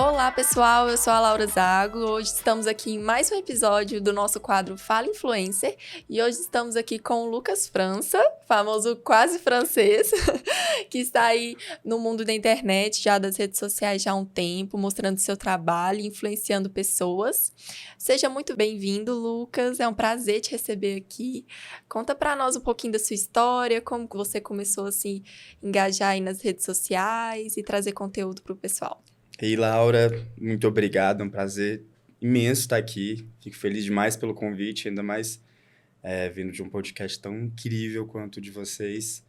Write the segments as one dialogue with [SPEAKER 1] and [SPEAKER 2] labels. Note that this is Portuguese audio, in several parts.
[SPEAKER 1] Olá, pessoal, eu sou a Laura Zago. Hoje estamos aqui em mais um episódio do nosso quadro Fala Influencer. E hoje estamos aqui com o Lucas França, famoso quase francês, que está aí no mundo da internet, já das redes sociais já há um tempo, mostrando seu trabalho, influenciando pessoas. Seja muito bem-vindo, Lucas. É um prazer te receber aqui. Conta para nós um pouquinho da sua história, como que você começou a se engajar aí nas redes sociais e trazer conteúdo para o pessoal.
[SPEAKER 2] Ei, Laura, muito obrigado, é um prazer imenso estar aqui. Fico feliz demais pelo convite, ainda mais vindo de um podcast tão incrível quanto o de vocês.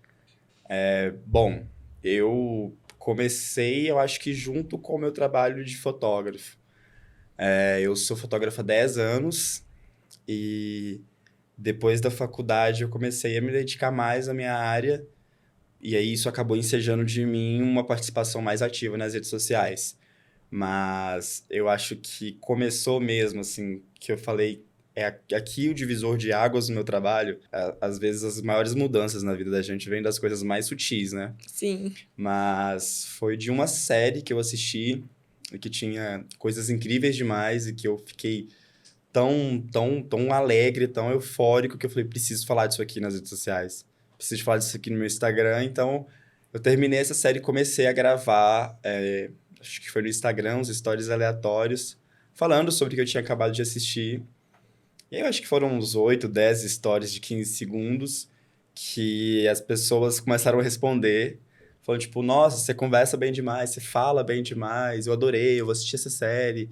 [SPEAKER 2] Bom, eu comecei, eu acho que junto com o meu trabalho de fotógrafo. Eu sou fotógrafo há 10 anos e depois da faculdade eu comecei a me dedicar mais à minha área e aí isso acabou ensejando de mim uma participação mais ativa nas redes sociais. Mas eu acho que começou mesmo, assim, que eu falei, aqui o divisor de águas no meu trabalho. Às vezes as maiores mudanças na vida da gente vêm das coisas mais sutis, né?
[SPEAKER 1] Sim.
[SPEAKER 2] Mas foi de uma série que eu assisti, que tinha coisas incríveis demais e que eu fiquei tão alegre, tão eufórico, que eu falei, preciso falar disso aqui nas redes sociais. Preciso falar disso aqui no meu Instagram. Então, eu terminei essa série e comecei a gravar... acho que foi no Instagram, uns stories aleatórios, falando sobre o que eu tinha acabado de assistir. E aí eu acho que foram uns 8, 10 stories de 15 segundos que as pessoas começaram a responder, falando tipo, nossa, você conversa bem demais, você fala bem demais, eu adorei, eu vou assistir essa série.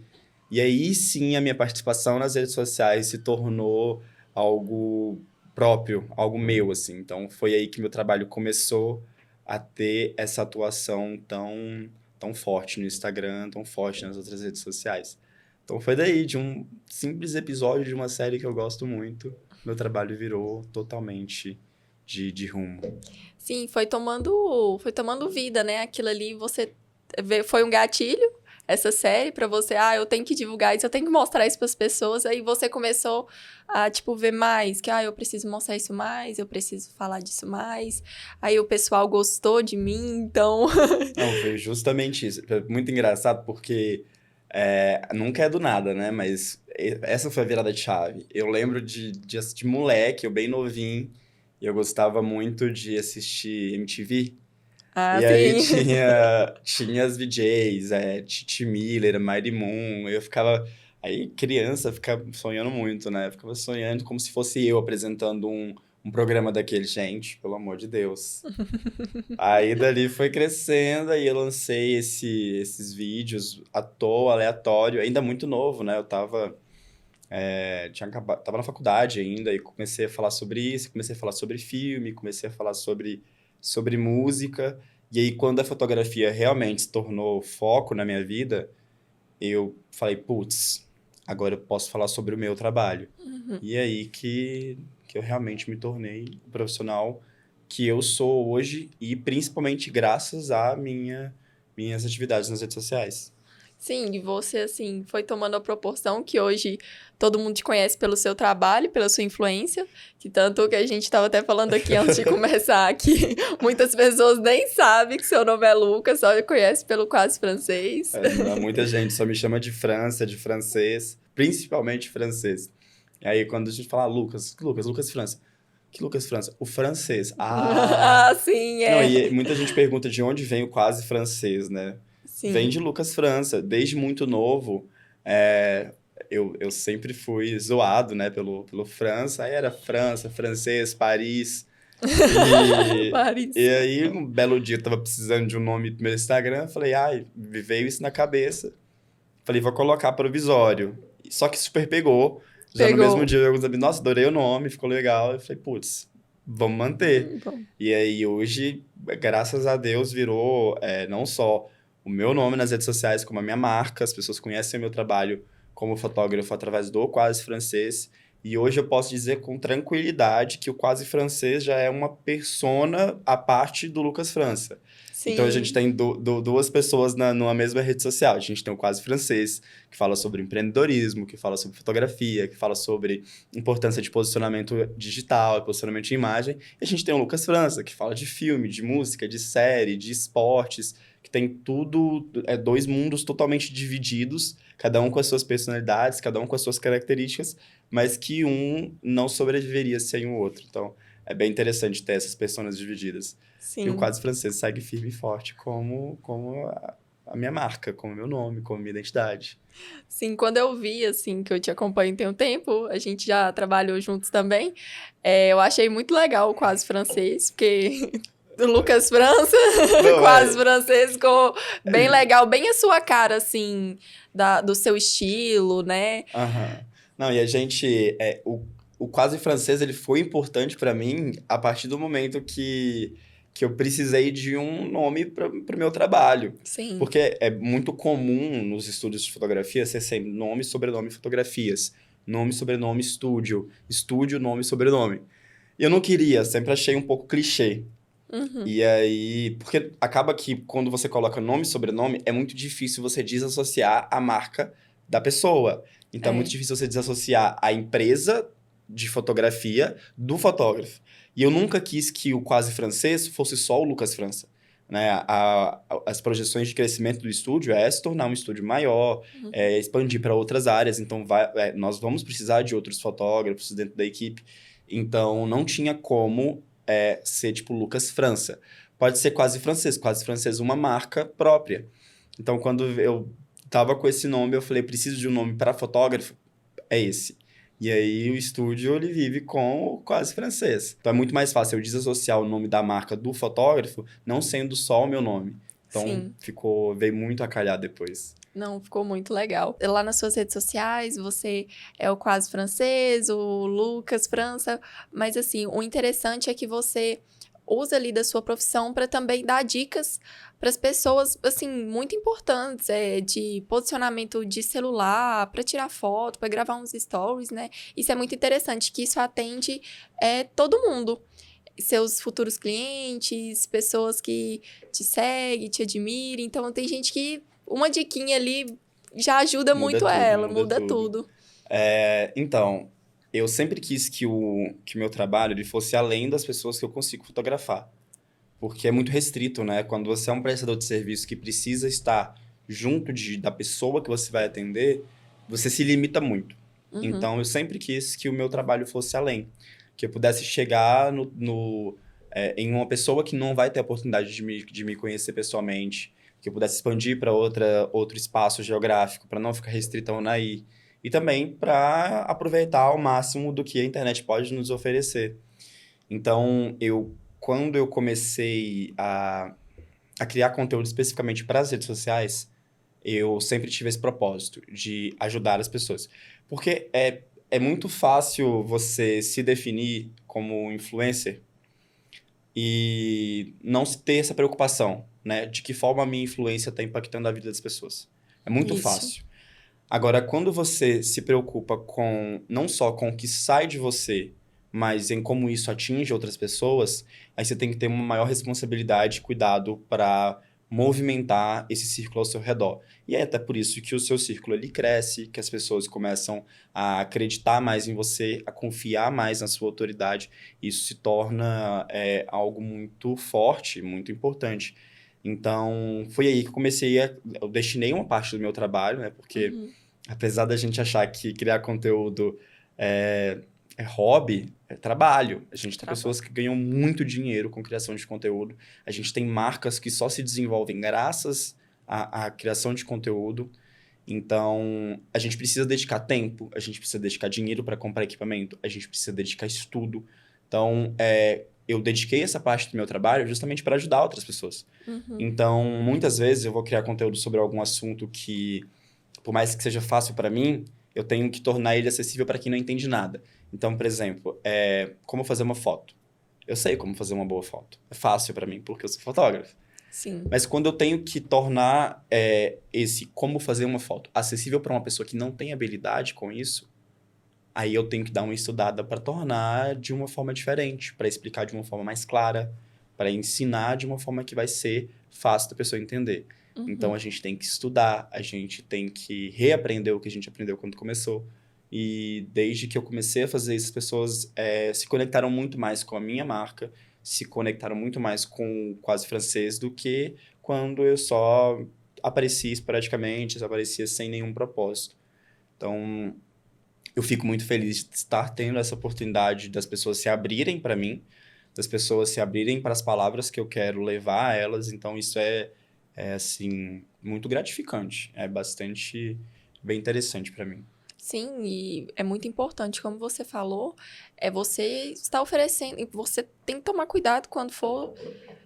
[SPEAKER 2] E aí sim a minha participação nas redes sociais se tornou algo próprio, algo meu, assim. Então foi aí que meu trabalho começou a ter essa atuação tão forte no Instagram, tão forte nas outras redes sociais. Então foi daí, de um simples episódio de uma série que eu gosto muito, meu trabalho virou totalmente de rumo.
[SPEAKER 1] Sim, foi tomando vida, né? Aquilo ali, foi um gatilho, essa série, pra você, eu tenho que divulgar isso, eu tenho que mostrar isso pras pessoas. Aí você começou a, ver mais, que, eu preciso mostrar isso mais, eu preciso falar disso mais. Aí o pessoal gostou de mim, então...
[SPEAKER 2] Não, foi justamente isso. Foi muito engraçado porque nunca é do nada, né? Mas essa foi a virada de chave. Eu lembro de assistir moleque, eu bem novinho, e eu gostava muito de assistir MTV.
[SPEAKER 1] Ah,
[SPEAKER 2] E aí
[SPEAKER 1] sim.
[SPEAKER 2] tinha as VJs, Titi Miller, Mighty Moon, eu ficava... Aí criança fica sonhando muito, né? Eu ficava sonhando como se fosse eu apresentando um programa daquele. Gente, pelo amor de Deus. Aí dali foi crescendo, aí eu lancei esses vídeos à toa, aleatório, ainda muito novo, né? Eu tava na faculdade ainda e comecei a falar sobre isso, comecei a falar sobre filme, comecei a falar sobre música. E aí, quando a fotografia realmente se tornou foco na minha vida, eu falei, putz, agora eu posso falar sobre o meu trabalho. E aí que eu realmente me tornei o profissional que eu sou hoje e principalmente graças a minhas atividades nas redes sociais.
[SPEAKER 1] Sim, e você, assim, foi tomando a proporção que hoje todo mundo te conhece pelo seu trabalho, pela sua influência, que tanto que a gente estava até falando aqui antes de começar, que muitas pessoas nem sabem que seu nome é Lucas, só conhece pelo quase francês.
[SPEAKER 2] Muita gente só me chama de França, de francês, principalmente francês. Aí quando a gente fala Lucas França. Que Lucas França? O francês. Ah!
[SPEAKER 1] Ah, sim,
[SPEAKER 2] Não,
[SPEAKER 1] é.
[SPEAKER 2] e muita gente pergunta de onde vem o quase francês, né? Vem
[SPEAKER 1] Sim.
[SPEAKER 2] de Lucas França. Desde muito novo, eu sempre fui zoado, né, pelo França. Aí era França, francês, Paris. E
[SPEAKER 1] Paris.
[SPEAKER 2] aí, um belo dia, eu tava precisando de um nome pro meu Instagram. Falei, me veio isso na cabeça. Falei, vou colocar provisório. Só que super pegou. Já no mesmo
[SPEAKER 1] Pegou.
[SPEAKER 2] dia, alguns amigos, nossa, adorei o nome, ficou legal. Eu falei, putz, vamos manter.
[SPEAKER 1] Bom.
[SPEAKER 2] E aí, hoje, graças a Deus, virou não só o meu nome nas redes sociais, como a minha marca. As pessoas conhecem o meu trabalho como fotógrafo através do Quase Francês. E hoje eu posso dizer com tranquilidade que o Quase Francês já é uma persona à parte do Lucas França.
[SPEAKER 1] Sim.
[SPEAKER 2] Então, a gente tem duas pessoas numa mesma rede social. A gente tem o Quase Francês, que fala sobre empreendedorismo, que fala sobre fotografia, que fala sobre importância de posicionamento digital, posicionamento de imagem. E a gente tem o Lucas França, que fala de filme, de música, de série, de esportes, que tem tudo, dois mundos totalmente divididos, cada um com as suas personalidades, cada um com as suas características, mas que um não sobreviveria sem o outro. Então, é bem interessante ter essas personas divididas. E o
[SPEAKER 1] Sim.
[SPEAKER 2] Quase Francês segue firme e forte como a minha marca, como meu nome, como minha identidade.
[SPEAKER 1] Sim, quando eu vi, assim, que eu te acompanho tem um tempo, a gente já trabalhou juntos também, eu achei muito legal o Quase Francês, porque do Lucas França,
[SPEAKER 2] Não,
[SPEAKER 1] Quase Francês, ficou bem legal, bem a sua cara, assim, do seu estilo, né?
[SPEAKER 2] Aham. Não, e a gente... o Quase Francês, ele foi importante para mim a partir do momento que eu precisei de um nome para o meu trabalho.
[SPEAKER 1] Sim,
[SPEAKER 2] Porque é muito comum nos estúdios de fotografia ser sempre nome, sobrenome, fotografias. Nome, sobrenome, estúdio. Estúdio, nome, sobrenome. E eu não queria, sempre achei um pouco clichê.
[SPEAKER 1] uhum,
[SPEAKER 2] E aí, porque acaba que quando você coloca nome e sobrenome, é muito difícil você desassociar a marca da pessoa. Então é muito
[SPEAKER 1] é,
[SPEAKER 2] difícil você desassociar a empresa de fotografia do fotógrafo. E eu nunca quis que o Quase Francês fosse só o Lucas França. Né? As projeções de crescimento do estúdio é se tornar um estúdio maior,
[SPEAKER 1] uhum,
[SPEAKER 2] expandir para outras áreas. Então, nós vamos precisar de outros fotógrafos dentro da equipe. Então, não tinha como ser tipo Lucas França. Pode ser Quase Francês uma marca própria. Então, quando eu tava com esse nome, eu falei, preciso de um nome para fotógrafo, é esse. E aí o estúdio ele vive com o Quase Francês. Então é muito mais fácil eu desassociar o nome da marca do fotógrafo, não sendo só o meu nome. Então
[SPEAKER 1] sim.
[SPEAKER 2] veio muito a calhar depois.
[SPEAKER 1] Não, ficou muito legal. Lá nas suas redes sociais, você é o Quase Francês, o Lucas França, mas assim, o interessante é que você usa ali da sua profissão para também dar dicas para as pessoas, assim, muito importantes, de posicionamento de celular, para tirar foto, para gravar uns stories, né? Isso é muito interessante, que isso atende todo mundo. Seus futuros clientes, pessoas que te seguem, te admiram. Então, tem gente que uma diquinha ali já ajuda
[SPEAKER 2] Muda
[SPEAKER 1] muito
[SPEAKER 2] tudo,
[SPEAKER 1] ela,
[SPEAKER 2] muda
[SPEAKER 1] muda
[SPEAKER 2] tudo.
[SPEAKER 1] tudo.
[SPEAKER 2] Então, eu sempre quis que que o meu trabalho ele fosse além das pessoas que eu consigo fotografar. Porque é muito restrito, né? Quando você é um prestador de serviço que precisa estar junto da pessoa que você vai atender, você se limita muito.
[SPEAKER 1] Uhum,
[SPEAKER 2] Então, eu sempre quis que o meu trabalho fosse além. Que eu pudesse chegar em uma pessoa que não vai ter a oportunidade de me conhecer pessoalmente. Que eu pudesse expandir para outro espaço geográfico, para não ficar restritão naí. E também para aproveitar ao máximo do que a internet pode nos oferecer. Então, quando eu comecei a criar conteúdo especificamente para as redes sociais, eu sempre tive esse propósito de ajudar as pessoas. Porque é muito fácil você se definir como influencer e não ter essa preocupação, né? De que forma a minha influência está impactando a vida das pessoas. É muito
[SPEAKER 1] isso.
[SPEAKER 2] fácil. Agora, quando você se preocupa não só com o que sai de você, mas em como isso atinge outras pessoas, aí você tem que ter uma maior responsabilidade e cuidado para movimentar esse círculo ao seu redor. E é até por isso que o seu círculo ele cresce, que as pessoas começam a acreditar mais em você, a confiar mais na sua autoridade. Isso se torna algo muito forte, muito importante. Então, foi aí que eu destinei uma parte do meu trabalho, né? Porque
[SPEAKER 1] Uhum,
[SPEAKER 2] apesar da gente achar que criar conteúdo é hobby, é trabalho. A gente tem
[SPEAKER 1] trabalho.
[SPEAKER 2] pessoas que ganham muito dinheiro com criação de conteúdo. A gente tem marcas que só se desenvolvem graças à criação de conteúdo. Então, a gente precisa dedicar tempo, a gente precisa dedicar dinheiro para comprar equipamento, a gente precisa dedicar estudo. Então, eu dediquei essa parte do meu trabalho justamente para ajudar outras pessoas.
[SPEAKER 1] Uhum,
[SPEAKER 2] Então, muitas vezes eu vou criar conteúdo sobre algum assunto que por mais que seja fácil para mim, eu tenho que tornar ele acessível para quem não entende nada. Então, por exemplo, como fazer uma foto. Eu sei como fazer uma boa foto. É fácil para mim, porque eu sou fotógrafo.
[SPEAKER 1] sim.
[SPEAKER 2] Mas quando eu tenho que tornar esse como fazer uma foto acessível para uma pessoa que não tem habilidade com isso, aí eu tenho que dar uma estudada para tornar de uma forma diferente, para explicar de uma forma mais clara, para ensinar de uma forma que vai ser fácil da pessoa entender. Então
[SPEAKER 1] Uhum.
[SPEAKER 2] a gente tem que estudar, a gente tem que reaprender o que a gente aprendeu quando começou. E desde que eu comecei a fazer isso, as pessoas se conectaram muito mais com a minha marca, se conectaram muito mais com o Quase Francês do que quando eu só aparecia esporadicamente, só aparecia sem nenhum propósito. Então, eu fico muito feliz de estar tendo essa oportunidade das pessoas se abrirem para mim, das pessoas se abrirem para as palavras que eu quero levar a elas. Então, isso assim, muito gratificante. É bastante bem interessante para mim.
[SPEAKER 1] Sim, e é muito importante, como você falou, você está oferecendo, e você tem que tomar cuidado quando for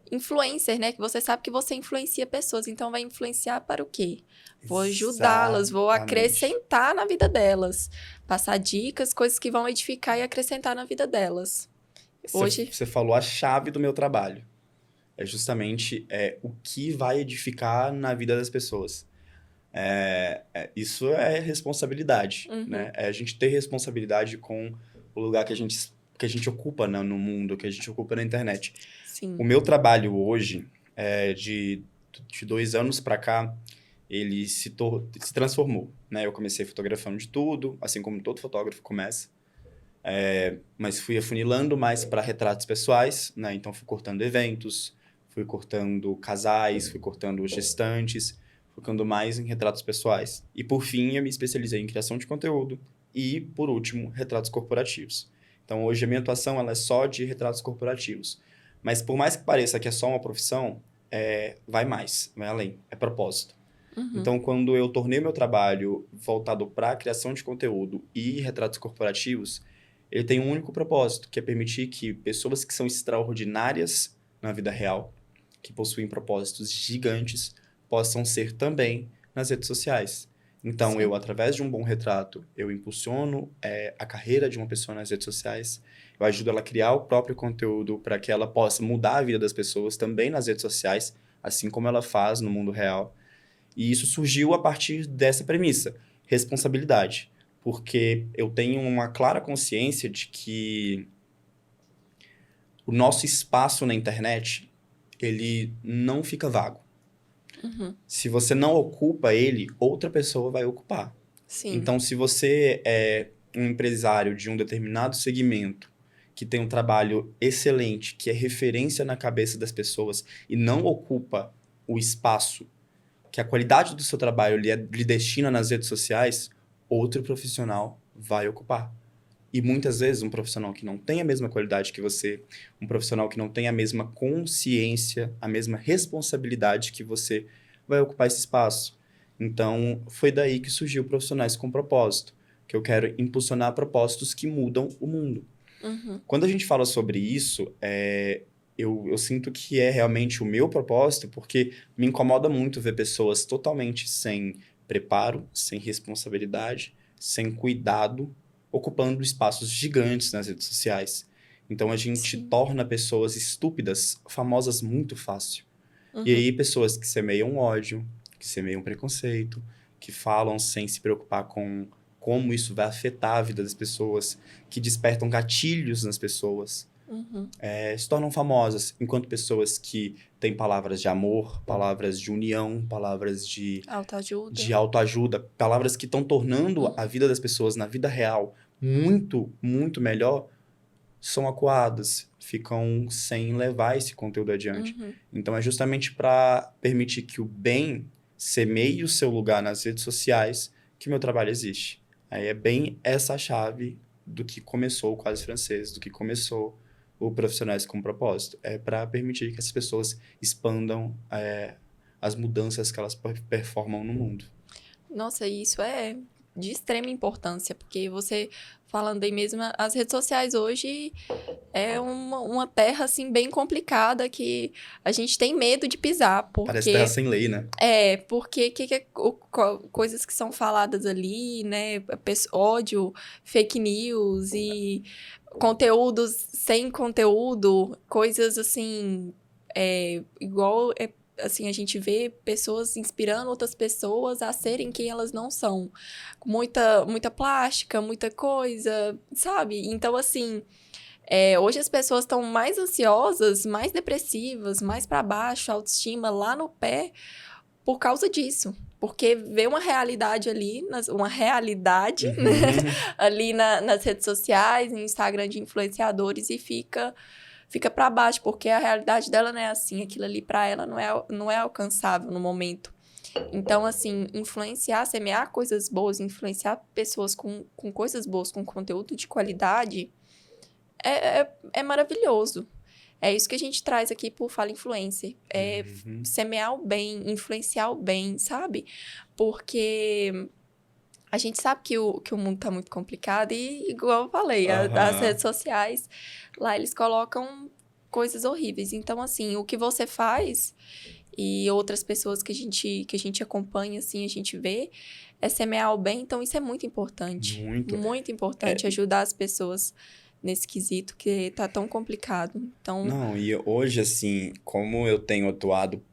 [SPEAKER 1] influencer, né? Que você sabe que você influencia pessoas, então vai influenciar para o quê? Vou ajudá-las, vou
[SPEAKER 2] Exatamente.
[SPEAKER 1] acrescentar na vida delas, passar dicas, coisas que vão edificar e acrescentar na vida delas. Hoje,
[SPEAKER 2] Você falou a chave do meu trabalho. É justamente o que vai edificar na vida das pessoas. Isso é responsabilidade,
[SPEAKER 1] uhum,
[SPEAKER 2] né? É a gente ter responsabilidade com o lugar que a gente ocupa, né, no mundo, que a gente ocupa na internet. O
[SPEAKER 1] sim,
[SPEAKER 2] meu trabalho hoje, de 2 anos para cá, ele se transformou, né? Eu comecei fotografando de tudo, assim como todo fotógrafo começa. Mas fui afunilando mais para retratos pessoais, né? Então fui cortando eventos, fui cortando casais, fui cortando gestantes, focando mais em retratos pessoais. E por fim, eu me especializei em criação de conteúdo e, por último, retratos corporativos. Então hoje a minha atuação ela é só de retratos corporativos. Mas por mais que pareça que é só uma profissão, vai mais, vai além, é propósito.
[SPEAKER 1] uhum,
[SPEAKER 2] Então, quando eu tornei meu trabalho voltado para a criação de conteúdo e retratos corporativos, ele tem um único propósito, que é permitir que pessoas que são extraordinárias na vida real, que possuem propósitos gigantes, possam ser também nas redes sociais. Então, eu,
[SPEAKER 1] sim,
[SPEAKER 2] através de um bom retrato, eu impulsiono a carreira de uma pessoa nas redes sociais, eu ajudo ela a criar o próprio conteúdo para que ela possa mudar a vida das pessoas também nas redes sociais, assim como ela faz no mundo real. E isso surgiu a partir dessa premissa, responsabilidade. Porque eu tenho uma clara consciência de que o nosso espaço na internet, ele não fica vago.
[SPEAKER 1] uhum,
[SPEAKER 2] Se você não ocupa ele, outra pessoa vai ocupar.
[SPEAKER 1] sim,
[SPEAKER 2] Então, se você é um empresário de um determinado segmento, que tem um trabalho excelente, que é referência na cabeça das pessoas e não ocupa o espaço que a qualidade do seu trabalho lhe destina nas redes sociais, outro profissional vai ocupar. E muitas vezes um profissional que não tem a mesma qualidade que você, um profissional que não tem a mesma consciência, a mesma responsabilidade que você, vai ocupar esse espaço. Então, foi daí que surgiu Profissionais com Propósito, que eu quero impulsionar propósitos que mudam o mundo.
[SPEAKER 1] uhum,
[SPEAKER 2] Quando a gente fala sobre isso, eu sinto que é realmente o meu propósito, porque me incomoda muito ver pessoas totalmente sem preparo, sem responsabilidade, sem cuidado, ocupando espaços gigantes nas redes sociais. Então a gente
[SPEAKER 1] sim,
[SPEAKER 2] torna pessoas estúpidas famosas muito fácil. E
[SPEAKER 1] uhum,
[SPEAKER 2] aí pessoas que semeiam ódio, que semeiam preconceito, que falam sem se preocupar com como isso vai afetar a vida das pessoas, que despertam gatilhos nas pessoas,
[SPEAKER 1] uhum,
[SPEAKER 2] se tornam famosas, enquanto pessoas que têm palavras de amor, palavras de união, palavras
[SPEAKER 1] autoajuda,
[SPEAKER 2] de autoajuda, palavras que estão tornando a
[SPEAKER 1] uhum,
[SPEAKER 2] vida das pessoas na vida real muito, muito melhor, são acuadas, ficam sem levar esse conteúdo adiante.
[SPEAKER 1] uhum.
[SPEAKER 2] Então, é justamente para permitir que o bem semeie o seu lugar nas redes sociais que meu trabalho existe. Aí é bem essa a chave do que começou o Quase Francês, do que começou o Profissionais com Propósito. É para permitir que essas pessoas expandam as mudanças que elas performam no mundo.
[SPEAKER 1] Nossa, isso é de extrema importância, porque você falando aí mesmo, as redes sociais hoje é uma terra, assim, bem complicada que a gente tem medo de pisar,
[SPEAKER 2] Parece terra
[SPEAKER 1] porque
[SPEAKER 2] sem lei, né?
[SPEAKER 1] coisas que são faladas ali, né, ódio, fake news e conteúdos sem conteúdo, coisas assim, igual assim, a gente vê pessoas inspirando outras pessoas a serem quem elas não são. Muita plástica, muita coisa, sabe? Então, assim, hoje as pessoas estão mais ansiosas, mais depressivas, mais para baixo, autoestima lá no pé, por causa disso. Porque vê uma realidade ali, uma realidade, né?
[SPEAKER 2] Uhum.
[SPEAKER 1] Ali nas redes sociais, no Instagram de influenciadores e fica fica para baixo, porque a realidade dela não é assim, aquilo ali para ela não é alcançável no momento. Então, assim, influenciar, semear coisas boas, influenciar pessoas com coisas boas, com conteúdo de qualidade, é maravilhoso. É isso que a gente traz aqui por Fala Influencer. É semear o bem, influenciar o bem, sabe? Porque a gente sabe que o mundo tá muito complicado e, igual eu falei, as redes sociais, lá eles colocam coisas horríveis. Então, assim, o que você faz e outras pessoas que a gente acompanha, assim, a gente vê, é semear o bem. Então, isso é muito importante. Muito importante ajudar as pessoas nesse quesito que tá tão complicado. Então...
[SPEAKER 2] Não, e hoje, assim, como eu tenho atuado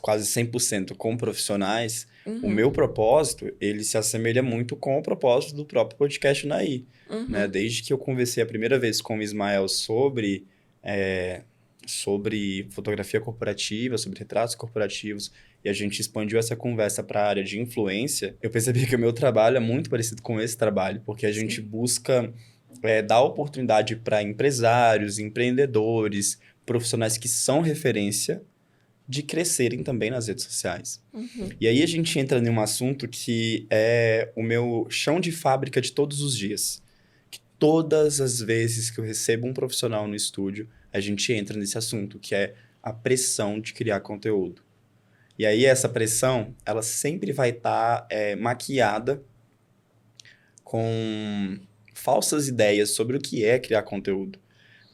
[SPEAKER 2] quase 100% com profissionais, o meu propósito, ele se assemelha muito com o propósito do próprio podcast Naí, né? Desde que eu conversei a primeira vez com o Ismael sobre fotografia corporativa, sobre retratos corporativos, e a gente expandiu essa conversa para a área de influência, eu percebi que o meu trabalho é muito parecido com esse trabalho, porque a gente busca dar oportunidade para empresários, empreendedores, profissionais que são referência, de crescerem também nas redes sociais. E aí a gente entra num assunto que é o meu chão de fábrica de todos os dias. Que todas as vezes que eu recebo um profissional no estúdio, a gente entra nesse assunto, que é a pressão de criar conteúdo. E aí essa pressão, ela sempre vai estar maquiada com falsas ideias sobre o que é criar conteúdo.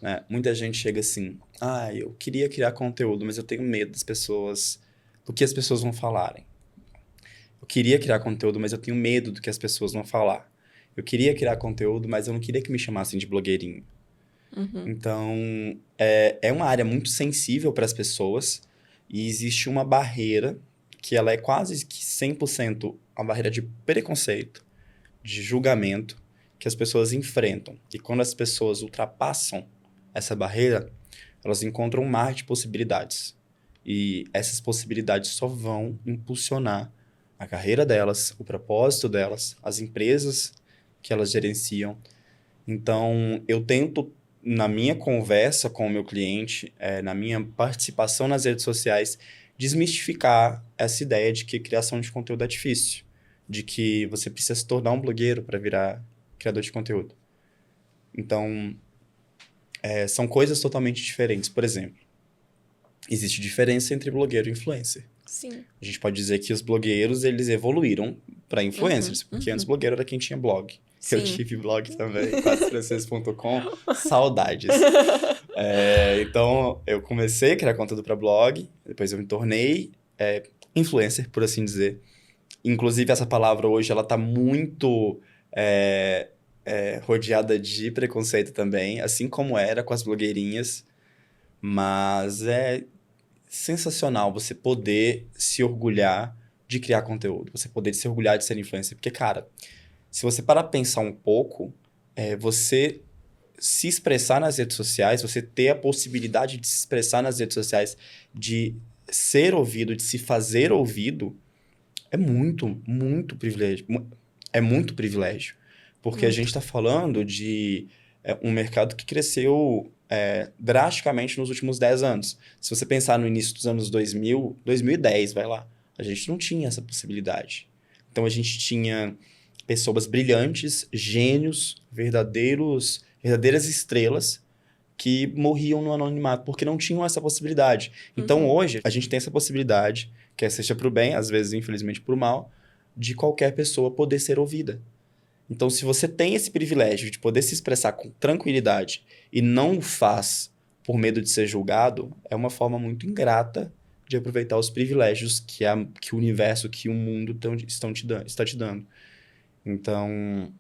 [SPEAKER 2] Né? Muita gente chega assim, eu queria criar conteúdo, mas eu tenho medo do que as pessoas vão falarem. Eu queria criar conteúdo, mas eu tenho medo do que as pessoas vão falar. Eu queria criar conteúdo, mas eu não queria que me chamassem de blogueirinho. Então, é uma área muito sensível para as pessoas e existe uma barreira que ela é quase que 100% uma barreira de preconceito, de julgamento, que as pessoas enfrentam. E quando as pessoas ultrapassam essa barreira, elas encontram um mar de possibilidades. E essas possibilidades só vão impulsionar a carreira delas, o propósito delas, as empresas que elas gerenciam. Então, eu tento, na minha conversa com o meu cliente, na minha participação nas redes sociais, desmistificar essa ideia de que criação de conteúdo é difícil, de que você precisa se tornar um blogueiro para virar criador de conteúdo. Então, são coisas totalmente diferentes. Por exemplo, existe diferença entre blogueiro e influencer.
[SPEAKER 1] Sim.
[SPEAKER 2] A gente pode dizer que os blogueiros, eles evoluíram para influencers, porque antes blogueiro era quem tinha blog.
[SPEAKER 1] Sim.
[SPEAKER 2] Eu tive blog também, quadrofrancês.com, saudades. Então, eu comecei a criar conteúdo para blog, depois eu me tornei influencer, por assim dizer. Inclusive, essa palavra hoje, ela tá muito rodeada de preconceito também, assim como era com as blogueirinhas. Mas é sensacional você poder se orgulhar de criar conteúdo, você poder se orgulhar de ser influencer. Porque, cara, se você parar pra pensar um pouco, você se expressar nas redes sociais, você ter a possibilidade de se expressar nas redes sociais, de ser ouvido, de se fazer ouvido, é muito, muito privilégio. É muito privilégio. Porque a gente está falando de um mercado que cresceu drasticamente nos últimos 10 anos. Se você pensar no início dos anos 2000, 2010, vai lá, a gente não tinha essa possibilidade. Então, a gente tinha pessoas brilhantes, gênios, verdadeiras estrelas que morriam no anonimato porque não tinham essa possibilidade. Então, hoje, a gente tem essa possibilidade, quer seja para o bem, às vezes, infelizmente, para o mal, de qualquer pessoa poder ser ouvida. Então, se você tem esse privilégio de poder se expressar com tranquilidade e não o faz por medo de ser julgado, é uma forma muito ingrata de aproveitar os privilégios que o universo, que o mundo está te dando. Então,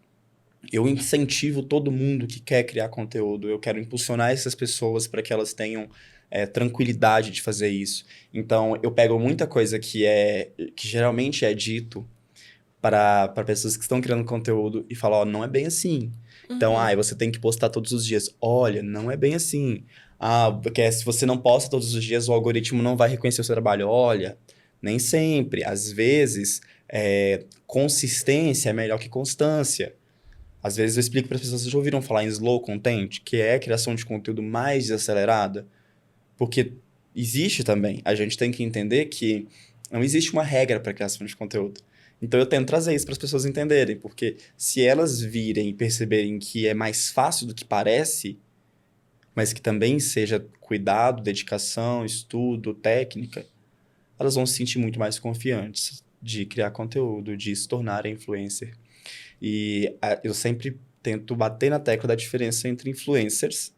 [SPEAKER 2] eu incentivo todo mundo que quer criar conteúdo, eu quero impulsionar essas pessoas para que elas tenham tranquilidade de fazer isso. Então, eu pego muita coisa que geralmente é dito para pessoas que estão criando conteúdo e falam, não é bem assim. Então, você tem que postar todos os dias. Olha, não é bem assim. Porque se você não posta todos os dias, o algoritmo não vai reconhecer o seu trabalho. Olha, nem sempre. Às vezes, consistência é melhor que constância. Às vezes eu explico para as pessoas, vocês já ouviram falar em slow content, que é a criação de conteúdo mais desacelerada? Porque existe também. A gente tem que entender que não existe uma regra para a criação de conteúdo. Então eu tento trazer isso para as pessoas entenderem, porque se elas virem e perceberem que é mais fácil do que parece, mas que também seja cuidado, dedicação, estudo, técnica, elas vão se sentir muito mais confiantes de criar conteúdo, de se tornar influencer. E eu sempre tento bater na tecla da diferença entre influencers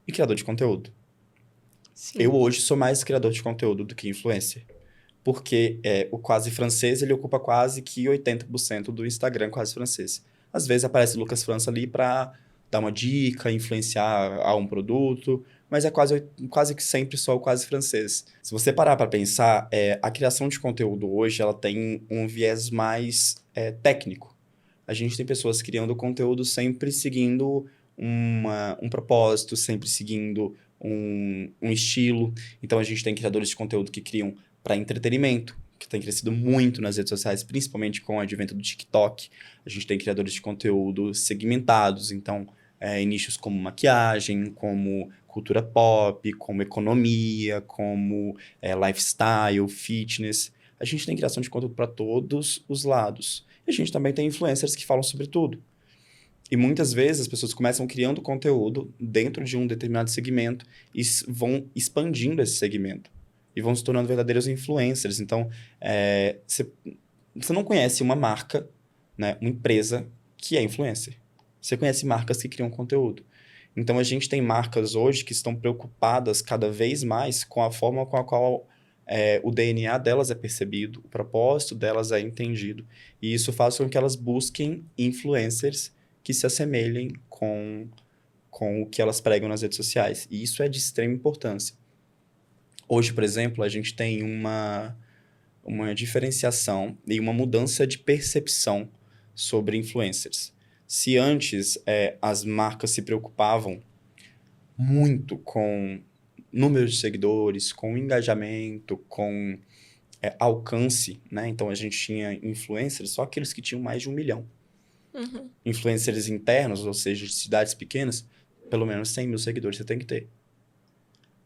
[SPEAKER 2] e criador de conteúdo.
[SPEAKER 1] Sim.
[SPEAKER 2] Eu hoje sou mais criador de conteúdo do que influencer. Porque o Quase Francês, ele ocupa quase que 80% do Instagram Quase Francês. Às vezes aparece o Lucas França ali para dar uma dica, influenciar a um produto, mas é quase que sempre só o Quase Francês. Se você parar para pensar, a criação de conteúdo hoje ela tem um viés mais técnico. A gente tem pessoas criando conteúdo sempre seguindo um propósito, sempre seguindo um estilo. Então, a gente tem criadores de conteúdo que criam para entretenimento, que tem crescido muito nas redes sociais, principalmente com o advento do TikTok. A gente tem criadores de conteúdo segmentados, então, em nichos como maquiagem, como cultura pop, como economia, como lifestyle, fitness. A gente tem criação de conteúdo para todos os lados. E a gente também tem influencers que falam sobre tudo. E muitas vezes as pessoas começam criando conteúdo dentro de um determinado segmento e vão expandindo esse segmento. E vão se tornando verdadeiros influencers. Então, você não conhece uma marca, né, uma empresa que é influencer. Você conhece marcas que criam conteúdo. Então, a gente tem marcas hoje que estão preocupadas cada vez mais com a forma com a qual o DNA delas é percebido, o propósito delas é entendido. E isso faz com que elas busquem influencers que se assemelhem com o que elas pregam nas redes sociais. E isso é de extrema importância. Hoje, por exemplo, a gente tem uma diferenciação e uma mudança de percepção sobre influencers. Se antes as marcas se preocupavam muito com número de seguidores, com engajamento, com alcance, né? Então, a gente tinha influencers, só aqueles que tinham mais de 1 milhão.
[SPEAKER 1] Uhum.
[SPEAKER 2] Influencers internos, ou seja, de cidades pequenas, pelo menos 100 mil seguidores você tem que ter.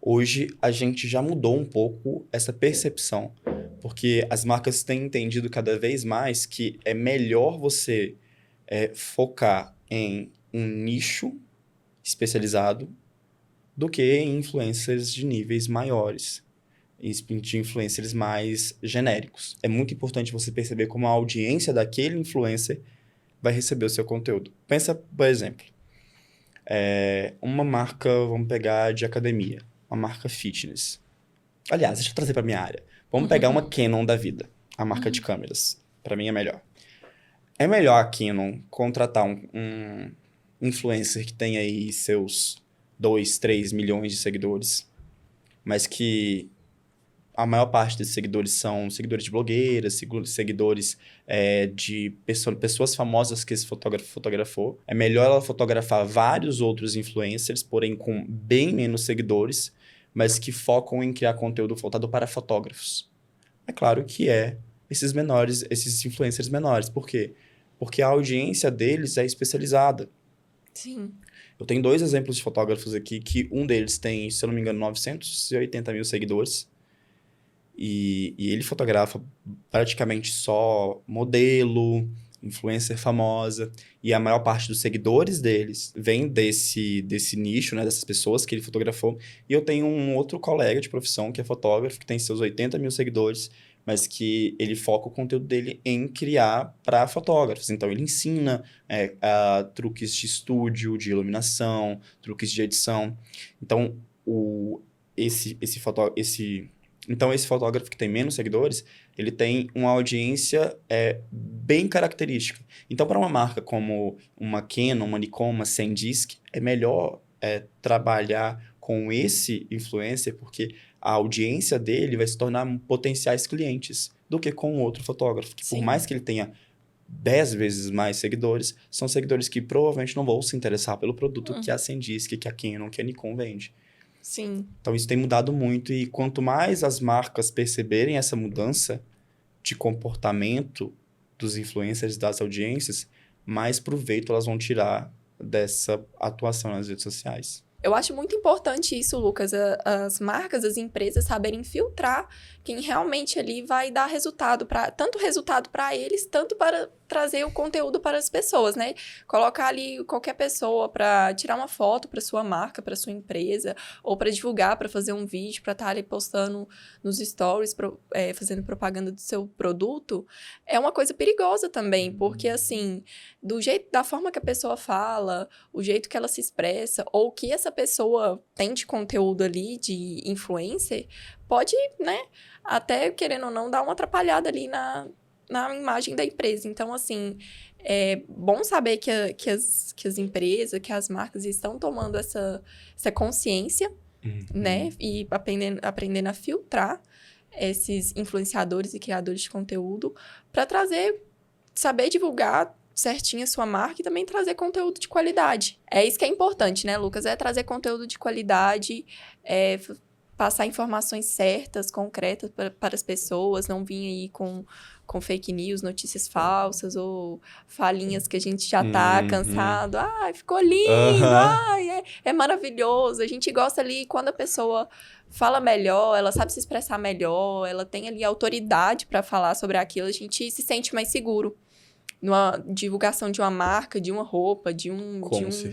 [SPEAKER 2] Hoje, a gente já mudou um pouco essa percepção, porque as marcas têm entendido cada vez mais que é melhor você focar em um nicho especializado do que em influencers de níveis maiores, de influencers mais genéricos. É muito importante você perceber como a audiência daquele influencer vai receber o seu conteúdo. Pensa, por exemplo, uma marca, vamos pegar de academia, uma marca fitness. Aliás, deixa eu trazer para minha área. Vamos pegar uma Canon da vida, a marca de câmeras. Para mim é melhor. É melhor a Canon contratar um influencer que tem aí seus 2, 3 milhões de seguidores, mas que a maior parte desses seguidores são seguidores de blogueiras, seguidores de pessoas famosas que esse fotógrafo fotografou. É melhor ela fotografar vários outros influencers, porém com bem menos seguidores, mas que focam em criar conteúdo voltado para fotógrafos. É claro que esses influencers menores. Por quê? Porque a audiência deles é especializada.
[SPEAKER 1] Sim.
[SPEAKER 2] Eu tenho 2 exemplos de fotógrafos aqui, que um deles tem, se eu não me engano, 980 mil seguidores. E ele fotografa praticamente só modelo, influencer famosa. E a maior parte dos seguidores deles vem desse nicho, né, dessas pessoas que ele fotografou. E eu tenho um outro colega de profissão que é fotógrafo, que tem seus 80 mil seguidores, mas que ele foca o conteúdo dele em criar para fotógrafos. Então, ele ensina truques de estúdio, de iluminação, truques de edição. Então, esse fotógrafo que tem menos seguidores, ele tem uma audiência bem característica. Então, para uma marca como uma Canon, uma Nikon, uma SanDisk, é melhor trabalhar com esse influencer, porque a audiência dele vai se tornar potenciais clientes do que com outro fotógrafo, que
[SPEAKER 1] Sim.
[SPEAKER 2] por mais que ele tenha 10 vezes mais seguidores, são seguidores que provavelmente não vão se interessar pelo produto que a SanDisk, que a Canon, que a Nikon vende.
[SPEAKER 1] Sim.
[SPEAKER 2] Então, isso tem mudado muito e quanto mais as marcas perceberem essa mudança de comportamento dos influencers, das audiências, mais proveito elas vão tirar dessa atuação nas redes sociais.
[SPEAKER 1] Eu acho muito importante isso, Lucas, as marcas, as empresas saberem filtrar quem realmente ali vai dar resultado, tanto resultado para eles, tanto para trazer o conteúdo para as pessoas, né? Colocar ali qualquer pessoa para tirar uma foto para sua marca, para sua empresa, ou para divulgar, para fazer um vídeo, para estar ali postando nos stories, fazendo propaganda do seu produto, é uma coisa perigosa também, porque assim, da forma que a pessoa fala, o jeito que ela se expressa, ou que essa pessoa tem de conteúdo ali, de influencer, pode, né, até, querendo ou não, dar uma atrapalhada ali na imagem da empresa. Então, assim, é bom saber que as empresas, que as marcas estão tomando essa consciência, né, e aprendendo a filtrar esses influenciadores e criadores de conteúdo para saber divulgar certinho a sua marca e também trazer conteúdo de qualidade. É isso que é importante, né, Lucas? É trazer conteúdo de qualidade, passar informações certas, concretas para as pessoas, não vir aí com fake news, notícias falsas ou falinhas que a gente já tá cansado. Ai, ficou lindo! Ai, é maravilhoso! A gente gosta ali quando a pessoa fala melhor, ela sabe se expressar melhor, ela tem ali autoridade para falar sobre aquilo, a gente se sente mais seguro. Numa divulgação de uma marca, de uma roupa, de um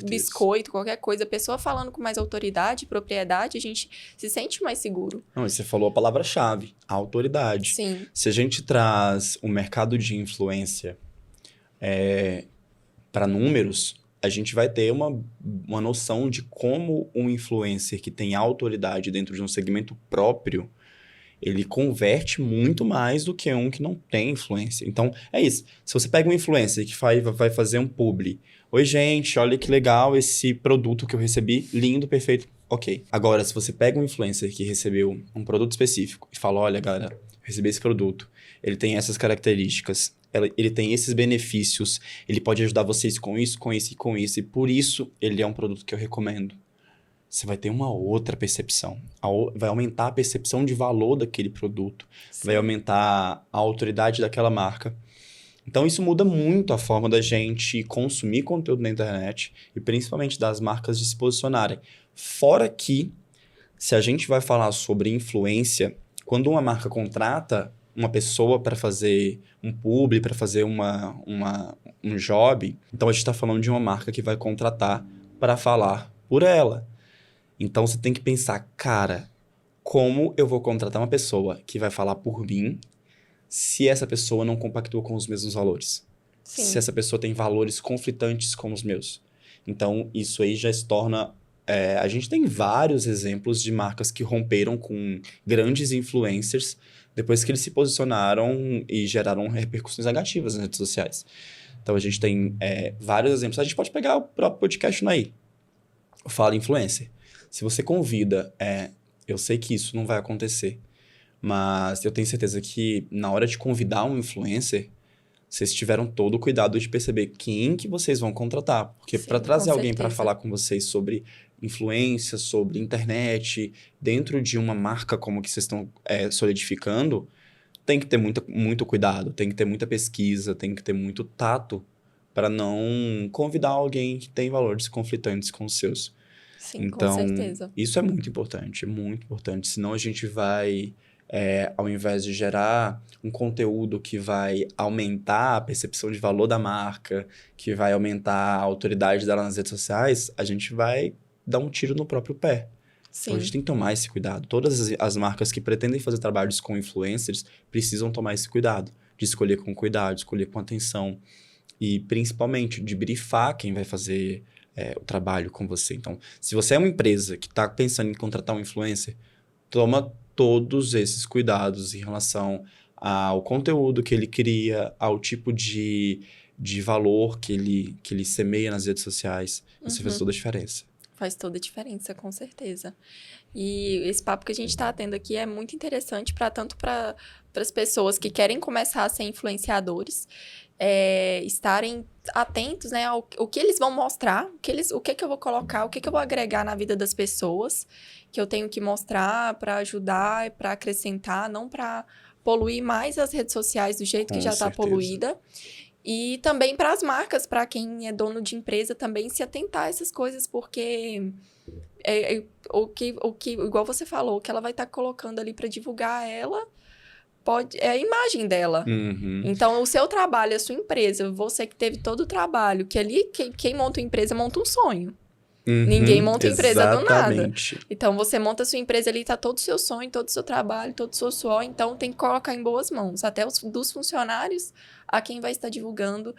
[SPEAKER 1] biscoito, qualquer coisa, a pessoa falando com mais autoridade, propriedade, a gente se sente mais seguro.
[SPEAKER 2] Não, e você falou a palavra-chave, a autoridade.
[SPEAKER 1] Sim.
[SPEAKER 2] Se a gente traz o mercado de influência para números, a gente vai ter uma noção de como um influencer que tem autoridade dentro de um segmento próprio, ele converte muito mais do que um que não tem influência. Então, é isso. Se você pega um influencer que vai fazer um publi. Oi, gente, olha que legal esse produto que eu recebi. Lindo, perfeito. Ok. Agora, se você pega um influencer que recebeu um produto específico e fala, olha, galera, eu recebi esse produto. Ele tem essas características. Ele tem esses benefícios. Ele pode ajudar vocês com isso, com isso e com isso. E por isso, ele é um produto que eu recomendo. Você vai ter uma outra percepção. Vai aumentar a percepção de valor daquele produto. Sim. Vai aumentar a autoridade daquela marca. Então, isso muda muito a forma da gente consumir conteúdo na internet e principalmente das marcas de se posicionarem. Fora que, se a gente vai falar sobre influência, quando uma marca contrata uma pessoa para fazer um publi, para fazer um job, então a gente está falando de uma marca que vai contratar para falar por ela. Então, você tem que pensar, cara, como eu vou contratar uma pessoa que vai falar por mim se essa pessoa não compactua com os mesmos valores? Sim. Se essa pessoa tem valores conflitantes com os meus. Então, isso aí já se torna... a gente tem vários exemplos de marcas que romperam com grandes influencers depois que eles se posicionaram e geraram repercussões negativas nas redes sociais. Então, a gente tem vários exemplos. A gente pode pegar o próprio podcast aí. Fala Influencer. Se você convida, eu sei que isso não vai acontecer, mas eu tenho certeza que na hora de convidar um influencer, vocês tiveram todo o cuidado de perceber quem que vocês vão contratar. Porque para trazer alguém para falar com vocês sobre influência, sobre internet, dentro de uma marca como que vocês estão solidificando, tem que ter muito cuidado, tem que ter muita pesquisa, tem que ter muito tato para não convidar alguém que tem valores conflitantes com os seus.
[SPEAKER 1] Sim,
[SPEAKER 2] então,
[SPEAKER 1] com certeza.
[SPEAKER 2] Isso é muito importante, senão a gente vai, ao invés de gerar um conteúdo que vai aumentar a percepção de valor da marca, que vai aumentar a autoridade dela nas redes sociais, a gente vai dar um tiro no próprio pé. Sim. Então, a gente tem que tomar esse cuidado. Todas as marcas que pretendem fazer trabalhos com influencers precisam tomar esse cuidado, de escolher com cuidado, escolher com atenção e, principalmente, de brifar quem vai fazer o trabalho com você. Então, se você é uma empresa que está pensando em contratar um influencer, toma todos esses cuidados em relação ao conteúdo que ele cria, ao tipo de valor que ele semeia nas redes sociais. Isso faz toda a diferença.
[SPEAKER 1] Faz toda a diferença, com certeza. E esse papo que a gente está tendo aqui é muito interessante tanto para as pessoas que querem começar a ser influenciadores, estarem atentos, né, ao que eles vão mostrar, o que eu vou colocar, o que eu vou agregar na vida das pessoas, que eu tenho que mostrar para ajudar, para acrescentar, não para poluir mais as redes sociais do jeito que já está poluída. E também para as marcas, para quem é dono de empresa, também se atentar a essas coisas, porque igual você falou, o que ela vai estar colocando ali para divulgar ela é a imagem dela.
[SPEAKER 2] Uhum.
[SPEAKER 1] Então, o seu trabalho, a sua empresa, você que teve todo o trabalho, que ali quem monta uma empresa monta um sonho. Ninguém monta empresa do nada. Então, você monta a sua empresa ali, tá todo o seu sonho, todo o seu trabalho, todo o seu suor. Então, tem que colocar em boas mãos. Até dos funcionários a quem vai estar divulgando,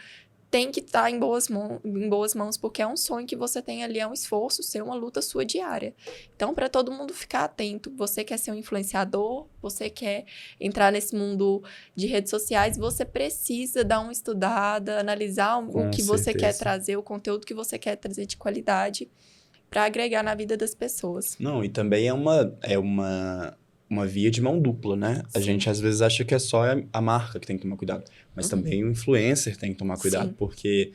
[SPEAKER 1] tem que estar em boas mãos, porque é um sonho que você tem ali, é um esforço seu, uma luta sua diária. Então, para todo mundo ficar atento, você quer ser um influenciador, você quer entrar nesse mundo de redes sociais, você precisa dar uma estudada, analisar o que você quer trazer, o conteúdo que você quer trazer de qualidade para agregar na vida das pessoas.
[SPEAKER 2] Não, e também é uma via de mão dupla, né? Sim. A gente às vezes acha que é só a marca que tem que tomar cuidado, mas também o influencer tem que tomar cuidado, sim, porque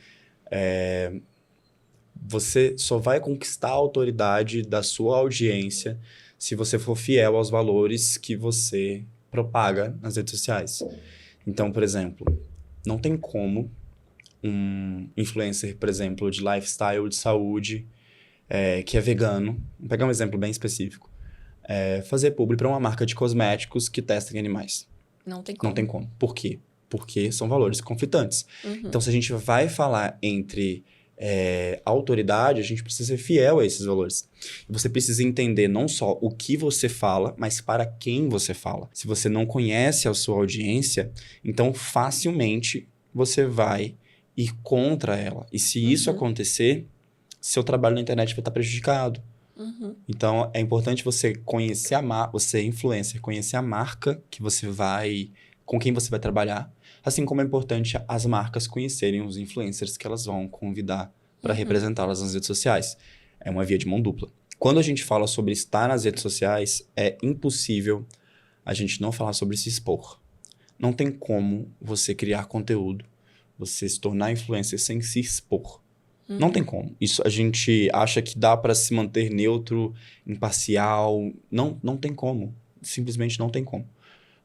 [SPEAKER 2] você só vai conquistar a autoridade da sua audiência se você for fiel aos valores que você propaga nas redes sociais. Então, por exemplo, não tem como um influencer, por exemplo, de lifestyle, de saúde, que é vegano, vou pegar um exemplo bem específico, fazer publi para uma marca de cosméticos que testa em animais.
[SPEAKER 1] Não tem como.
[SPEAKER 2] Não tem como. Por quê? Porque são valores conflitantes. Então, se a gente vai falar entre autoridade, a gente precisa ser fiel a esses valores. E você precisa entender não só o que você fala, mas para quem você fala. Se você não conhece a sua audiência, então facilmente você vai ir contra ela. E se isso acontecer, seu trabalho na internet vai estar prejudicado. Então, é importante você conhecer você, influencer, conhecer a marca que você com quem você vai trabalhar, assim como é importante as marcas conhecerem os influencers que elas vão convidar para representá-las nas redes sociais. É uma via de mão dupla. Quando a gente fala sobre estar nas redes sociais, é impossível a gente não falar sobre se expor. Não tem como você criar conteúdo, você se tornar influencer sem se expor. Não tem como. Isso a gente acha que dá para se manter neutro, imparcial. Não tem como. Simplesmente não tem como.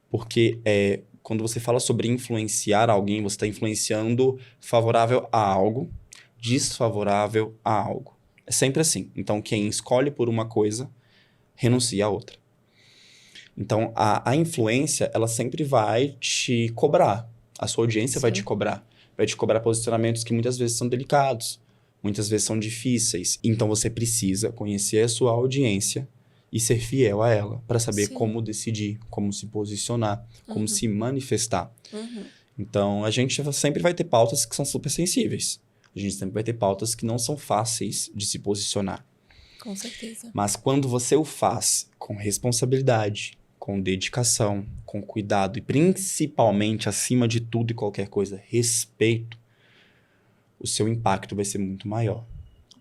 [SPEAKER 2] Porque quando você fala sobre influenciar alguém, você está influenciando favorável a algo, desfavorável a algo. É sempre assim. Então, quem escolhe por uma coisa, renuncia a outra. Então, a influência, ela sempre vai te cobrar. A sua audiência vai te cobrar. Vai te cobrar posicionamentos que muitas vezes são delicados. Muitas vezes são difíceis. Então, você precisa conhecer a sua audiência e ser fiel a ela para saber como decidir, como se posicionar, como se manifestar. Então, a gente sempre vai ter pautas que são super sensíveis. A gente sempre vai ter pautas que não são fáceis de se posicionar.
[SPEAKER 1] Com certeza.
[SPEAKER 2] Mas quando você o faz com responsabilidade, com dedicação, com cuidado e principalmente, acima de tudo e qualquer coisa, respeito, o seu impacto vai ser muito maior.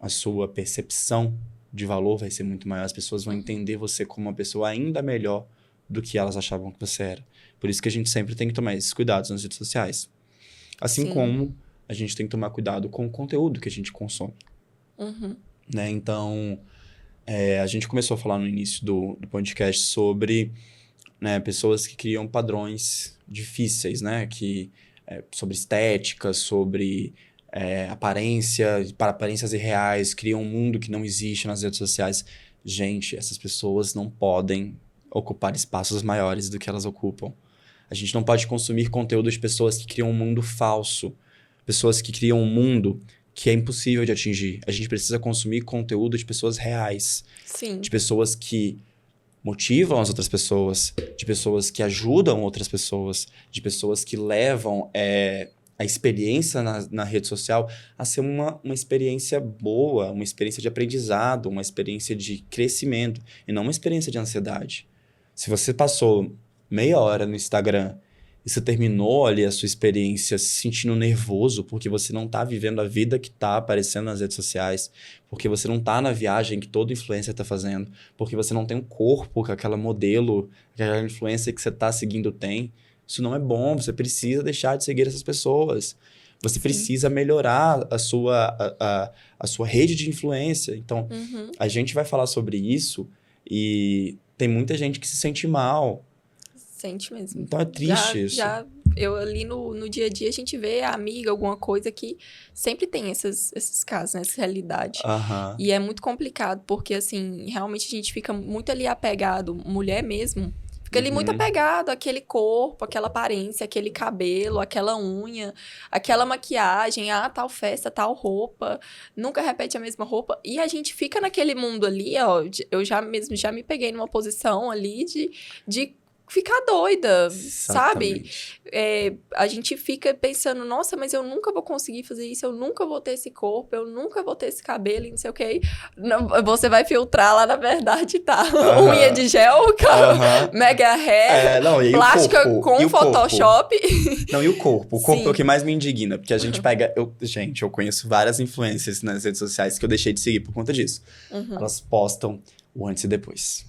[SPEAKER 2] A sua percepção de valor vai ser muito maior. As pessoas vão entender você como uma pessoa ainda melhor do que elas achavam que você era. Por isso que a gente sempre tem que tomar esses cuidados nas redes sociais. Assim como a gente tem que tomar cuidado com o conteúdo que a gente consome. Né? Então, a gente começou a falar no início do podcast sobre pessoas que criam padrões difíceis, né? Sobre estética, sobre aparência, para aparências irreais, criam um mundo que não existe nas redes sociais. Gente, essas pessoas não podem ocupar espaços maiores do que elas ocupam. A gente não pode consumir conteúdo de pessoas que criam um mundo falso, pessoas que criam um mundo que é impossível de atingir. A gente precisa consumir conteúdo de pessoas reais, de pessoas que motivam as outras pessoas, de pessoas que ajudam outras pessoas, de pessoas que levam a experiência na rede social a ser uma experiência boa, uma experiência de aprendizado, uma experiência de crescimento e não uma experiência de ansiedade. Se você passou meia hora no Instagram e você terminou ali a sua experiência se sentindo nervoso porque você não está vivendo a vida que está aparecendo nas redes sociais, porque você não está na viagem que todo influencer está fazendo, porque você não tem um corpo que aquela modelo, aquela influencer que você está seguindo tem, isso não é bom. Você precisa deixar de seguir essas pessoas. Você precisa melhorar a sua rede de influência. Então, a gente vai falar sobre isso e tem muita gente que se sente mal.
[SPEAKER 1] Sente mesmo.
[SPEAKER 2] Então, é triste isso.
[SPEAKER 1] Já eu ali no dia a dia, a gente vê a amiga, alguma coisa que sempre tem esses casos, né? Essa realidade.
[SPEAKER 2] Aham.
[SPEAKER 1] E é muito complicado, porque, assim, realmente a gente fica muito ali apegado, mulher mesmo, fica ali muito
[SPEAKER 2] Uhum.
[SPEAKER 1] apegado àquele corpo, àquela aparência, aquele cabelo, aquela unha, aquela maquiagem, tal festa, tal roupa, nunca repete a mesma roupa. E a gente fica naquele mundo ali, ó, eu já me peguei numa posição ali de ficar doida, sabe?
[SPEAKER 2] Exatamente.
[SPEAKER 1] A gente fica pensando, nossa, mas eu nunca vou conseguir fazer isso, eu nunca vou ter esse corpo, eu nunca vou ter esse cabelo, e não sei o que. Não, você vai filtrar lá, na verdade, tá?
[SPEAKER 2] Aham.
[SPEAKER 1] Unha de gel,
[SPEAKER 2] Aham.
[SPEAKER 1] mega hair,
[SPEAKER 2] Não, e aí
[SPEAKER 1] plástica
[SPEAKER 2] o corpo?
[SPEAKER 1] com
[SPEAKER 2] E o corpo?
[SPEAKER 1] Photoshop.
[SPEAKER 2] Não, e o corpo? O corpo
[SPEAKER 1] Sim.
[SPEAKER 2] é o que mais me indigna, porque a gente pega... Gente, eu conheço várias influencers nas redes sociais que eu deixei de seguir por conta disso.
[SPEAKER 1] Uhum.
[SPEAKER 2] Elas postam o antes e depois.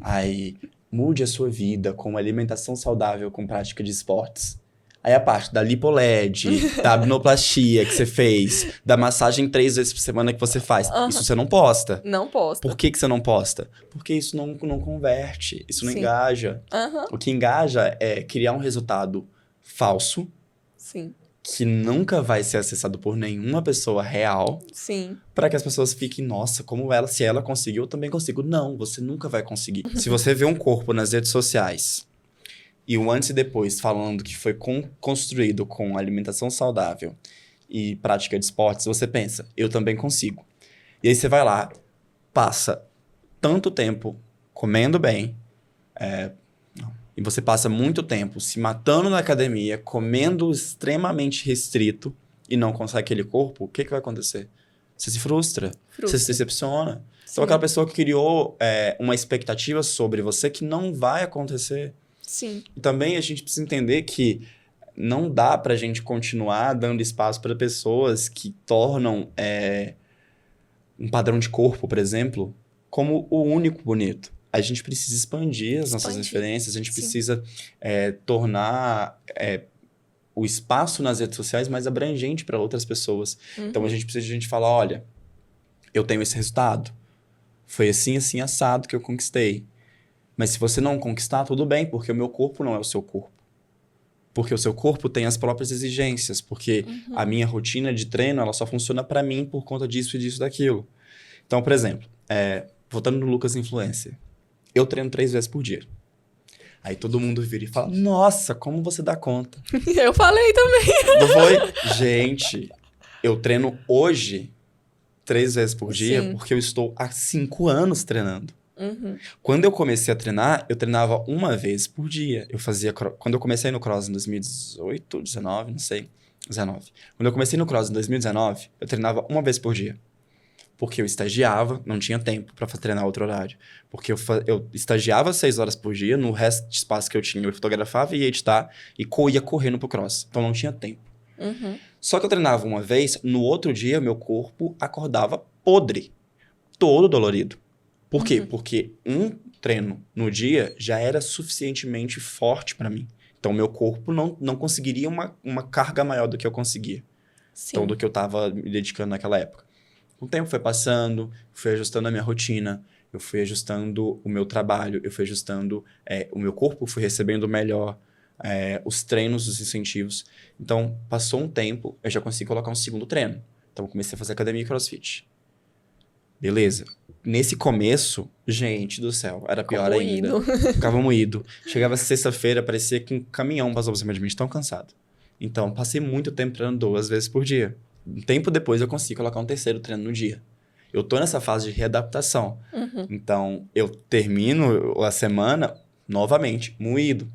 [SPEAKER 2] Aí, mude a sua vida com uma alimentação saudável com prática de esportes. Aí a parte da lipoled, da abnoplastia que você fez, da massagem 3 vezes por semana que você faz.
[SPEAKER 1] Uhum.
[SPEAKER 2] Isso você não posta.
[SPEAKER 1] Não posta.
[SPEAKER 2] Por que você não posta? Porque isso não converte, isso não
[SPEAKER 1] Sim.
[SPEAKER 2] engaja.
[SPEAKER 1] Uhum.
[SPEAKER 2] O que engaja é criar um resultado falso,
[SPEAKER 1] Sim,
[SPEAKER 2] que nunca vai ser acessado por nenhuma pessoa real,
[SPEAKER 1] sim.
[SPEAKER 2] para que as pessoas fiquem, nossa, como ela, se ela conseguiu, eu também consigo. Não, você nunca vai conseguir. Se você vê um corpo nas redes sociais e o antes e depois falando que foi construído com alimentação saudável e prática de esportes, você pensa, eu também consigo. E aí você vai lá, passa tanto tempo comendo bem, e você passa muito tempo se matando na academia, comendo extremamente restrito e não consegue aquele corpo, o que vai acontecer? Você se frustra, você se decepciona. Então, aquela pessoa que criou uma expectativa sobre você que não vai acontecer.
[SPEAKER 1] Sim.
[SPEAKER 2] E também a gente precisa entender que não dá pra gente continuar dando espaço para pessoas que tornam um padrão de corpo, por exemplo, como o único bonito. A gente precisa expandir as nossas referências, a gente precisa tornar o espaço nas redes sociais mais abrangente para outras pessoas.
[SPEAKER 1] Uhum.
[SPEAKER 2] Então, a gente precisa de gente falar, olha, eu tenho esse resultado. Foi assim, assim, assado que eu conquistei. Mas se você não conquistar, tudo bem, porque o meu corpo não é o seu corpo. Porque o seu corpo tem as próprias exigências, porque a minha rotina de treino, ela só funciona para mim por conta disso e disso daquilo. Então, por exemplo, voltando no Lucas Influencer, eu treino 3 vezes por dia. Aí todo mundo vira e fala, nossa, como você dá conta?
[SPEAKER 1] Eu falei também.
[SPEAKER 2] Não foi? Gente, eu treino hoje 3 vezes por dia porque eu estou há 5 anos treinando.
[SPEAKER 1] Uhum.
[SPEAKER 2] Quando eu comecei a treinar, eu treinava 1 vez por dia. Quando eu comecei no cross em 2018, 19, não sei, 19. Quando eu comecei no cross em 2019, eu treinava 1 vez por dia. Porque eu estagiava, não tinha tempo para treinar outro horário. Porque eu estagiava 6 horas por dia, no resto de espaço que eu tinha, eu fotografava e ia editar e ia correndo pro cross. Então não tinha tempo.
[SPEAKER 1] Uhum.
[SPEAKER 2] Só que eu treinava 1 vez, no outro dia meu corpo acordava podre, todo dolorido. Por quê? Porque um treino no dia já era suficientemente forte para mim. Então meu corpo não conseguiria uma carga maior do que eu conseguia.
[SPEAKER 1] Sim.
[SPEAKER 2] Então do que eu estava me dedicando naquela época. O tempo foi passando, fui ajustando a minha rotina, eu fui ajustando o meu trabalho, eu fui ajustando o meu corpo, fui recebendo melhor os treinos, os incentivos. Então, passou um tempo, eu já consegui colocar um segundo treino. Então, eu comecei a fazer academia e crossfit. Beleza. Nesse começo, gente do céu, era pior ainda. Ficava moído. Chegava sexta-feira, parecia que um caminhão passou por cima de mim, de tão cansado. Então, passei muito tempo treinando 2 vezes por dia. Um tempo depois, eu consegui colocar um 3º treino no dia. Eu tô nessa fase de readaptação.
[SPEAKER 1] Uhum.
[SPEAKER 2] Então, eu termino a semana, novamente, moído.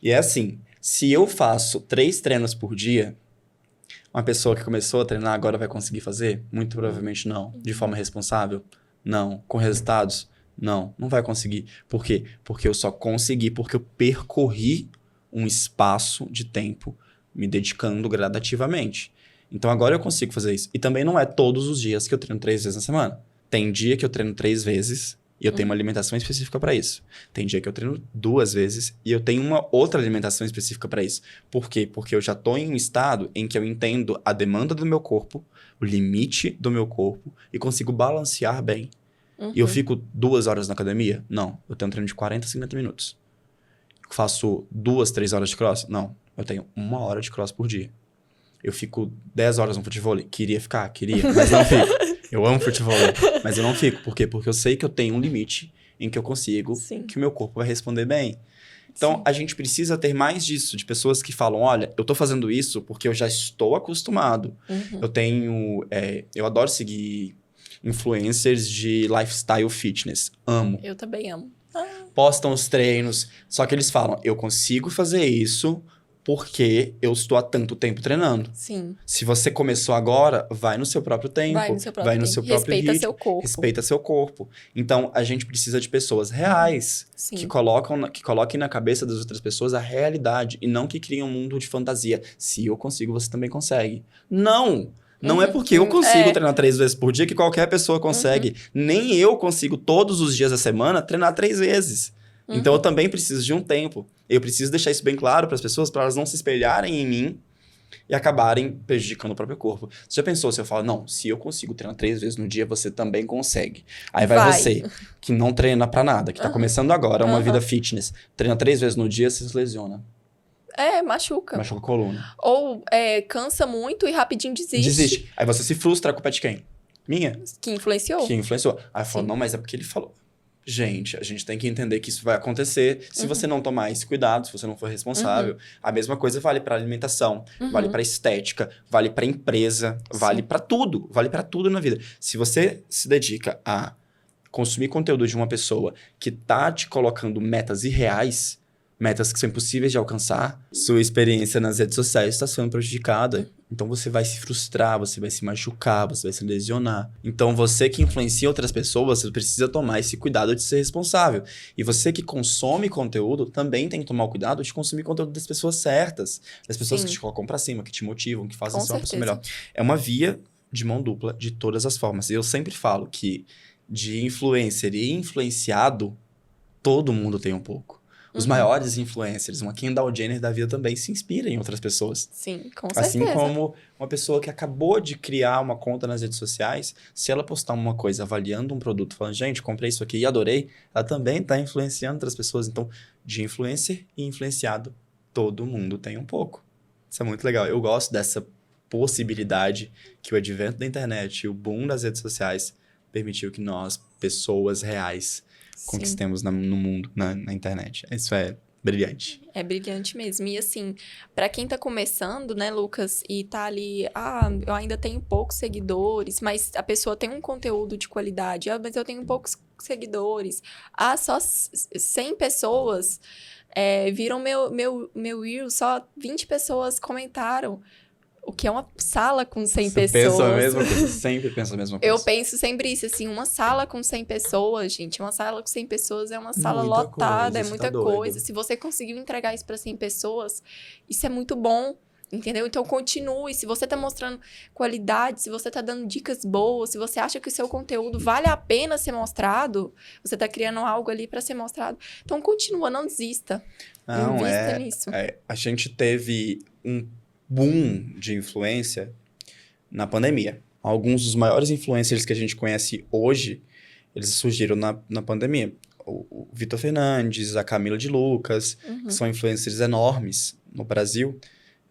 [SPEAKER 2] E é assim, se eu faço 3 treinos por dia, uma pessoa que começou a treinar agora vai conseguir fazer? Muito provavelmente não. De forma responsável? Não. Com resultados? Não. Não vai conseguir. Por quê? Porque eu só consegui porque eu percorri um espaço de tempo me dedicando gradativamente. Então agora eu consigo fazer isso. E também não é todos os dias que eu treino 3 vezes na semana. Tem dia que eu treino 3 vezes e eu tenho uma alimentação específica para isso. Tem dia que eu treino 2 vezes e eu tenho uma outra alimentação específica para isso. Por quê? Porque eu já estou em um estado em que eu entendo a demanda do meu corpo, o limite do meu corpo e consigo balancear bem. E eu fico 2 horas na academia? Não. Eu tenho um treino de 40, 50 minutos. Faço 2, 3 horas de cross? Não. Eu tenho 1 hora de cross por dia. Eu fico 10 horas no futevôlei. Queria, mas não fico. Eu amo futevôlei, mas eu não fico. Por quê? Porque eu sei que eu tenho um limite em que eu consigo,
[SPEAKER 1] Sim.
[SPEAKER 2] que o meu corpo vai responder bem. Então,
[SPEAKER 1] Sim.
[SPEAKER 2] a gente precisa ter mais disso, de pessoas que falam, olha, eu tô fazendo isso porque eu já estou acostumado. Eu adoro seguir influencers de lifestyle fitness. Amo.
[SPEAKER 1] Eu também amo.
[SPEAKER 2] Postam os treinos, só que eles falam, eu consigo fazer isso porque eu estou há tanto tempo treinando.
[SPEAKER 1] Sim.
[SPEAKER 2] Se você começou agora, vai no seu próprio tempo.
[SPEAKER 1] Vai no seu próprio tempo.
[SPEAKER 2] Seu próprio
[SPEAKER 1] Respeita
[SPEAKER 2] ritmo.
[SPEAKER 1] seu corpo.
[SPEAKER 2] Respeita seu corpo. Então, a gente precisa de pessoas reais
[SPEAKER 1] Sim.
[SPEAKER 2] que coloquem na cabeça das outras pessoas a realidade e não que criem um mundo de fantasia. Se eu consigo, você também consegue. Não! Não é porque eu consigo treinar 3 vezes por dia que qualquer pessoa consegue. Nem eu consigo todos os dias da semana treinar 3 vezes. Então, eu também preciso de um tempo. Eu preciso deixar isso bem claro para as pessoas, para elas não se espelharem em mim e acabarem prejudicando o próprio corpo. Você já pensou se eu falo, não, se eu consigo treinar 3 vezes no dia, você também consegue. Aí vai você, que não treina pra nada, que tá começando agora uma vida fitness, treina 3 vezes no dia, você se lesiona.
[SPEAKER 1] Machuca.
[SPEAKER 2] Machuca a coluna.
[SPEAKER 1] Ou cansa muito e rapidinho desiste.
[SPEAKER 2] Aí você se frustra com o pé de quem? Minha.
[SPEAKER 1] Que influenciou.
[SPEAKER 2] Aí falou, não, mas é porque ele falou. Gente, a gente tem que entender que isso vai acontecer se você não tomar esse cuidado, se você não for responsável. A mesma coisa vale para alimentação, vale para estética, vale para empresa, vale para tudo na vida. Se você se dedica a consumir conteúdo de uma pessoa que tá te colocando metas irreais, metas que são impossíveis de alcançar, sua experiência nas redes sociais está sendo prejudicada. Então, você vai se frustrar, você vai se machucar, você vai se lesionar. Então, você que influencia outras pessoas, você precisa tomar esse cuidado de ser responsável. E você que consome conteúdo, também tem que tomar o cuidado de consumir conteúdo das pessoas certas. Das pessoas que te colocam pra cima, que te motivam, que fazem ser uma pessoa melhor. É uma via de mão dupla de todas as formas. E eu sempre falo que de influencer e influenciado, todo mundo tem um pouco. Os maiores influencers, uma Kendall Jenner da vida também se inspira em outras pessoas.
[SPEAKER 1] Sim, com certeza.
[SPEAKER 2] Assim como uma pessoa que acabou de criar uma conta nas redes sociais, se ela postar uma coisa avaliando um produto, falando, gente, comprei isso aqui e adorei, ela também está influenciando outras pessoas. Então, de influencer e influenciado, todo mundo tem um pouco. Isso é muito legal. Eu gosto dessa possibilidade que o advento da internet e o boom das redes sociais permitiu que nós, pessoas reais, conquistemos no mundo, na internet. Isso é brilhante.
[SPEAKER 1] É brilhante mesmo. E assim, pra quem tá começando, né, Lucas, e tá ali, eu ainda tenho poucos seguidores, mas a pessoa tem um conteúdo de qualidade, mas eu tenho poucos seguidores. Só 100 pessoas viram meu reel, só 20 pessoas comentaram. O que é uma sala com 100 pessoas.
[SPEAKER 2] Pensa a mesma coisa, sempre penso a mesma coisa.
[SPEAKER 1] Eu penso sempre isso, assim, uma sala com 100 pessoas, gente, uma sala com 100 pessoas é uma sala
[SPEAKER 2] muita
[SPEAKER 1] lotada,
[SPEAKER 2] coisa,
[SPEAKER 1] é muita coisa. Se você conseguiu entregar isso para 100 pessoas, isso é muito bom, entendeu? Então, continue. Se você tá mostrando qualidade, se você tá dando dicas boas, se você acha que o seu conteúdo vale a pena ser mostrado, você tá criando algo ali para ser mostrado. Então, continua, não desista. Invista nisso.
[SPEAKER 2] A gente teve um boom de influência na pandemia. Alguns dos maiores influencers que a gente conhece hoje, eles surgiram na pandemia. O Vitor Fernandes, a Camila de Lucas, que são influencers enormes no Brasil,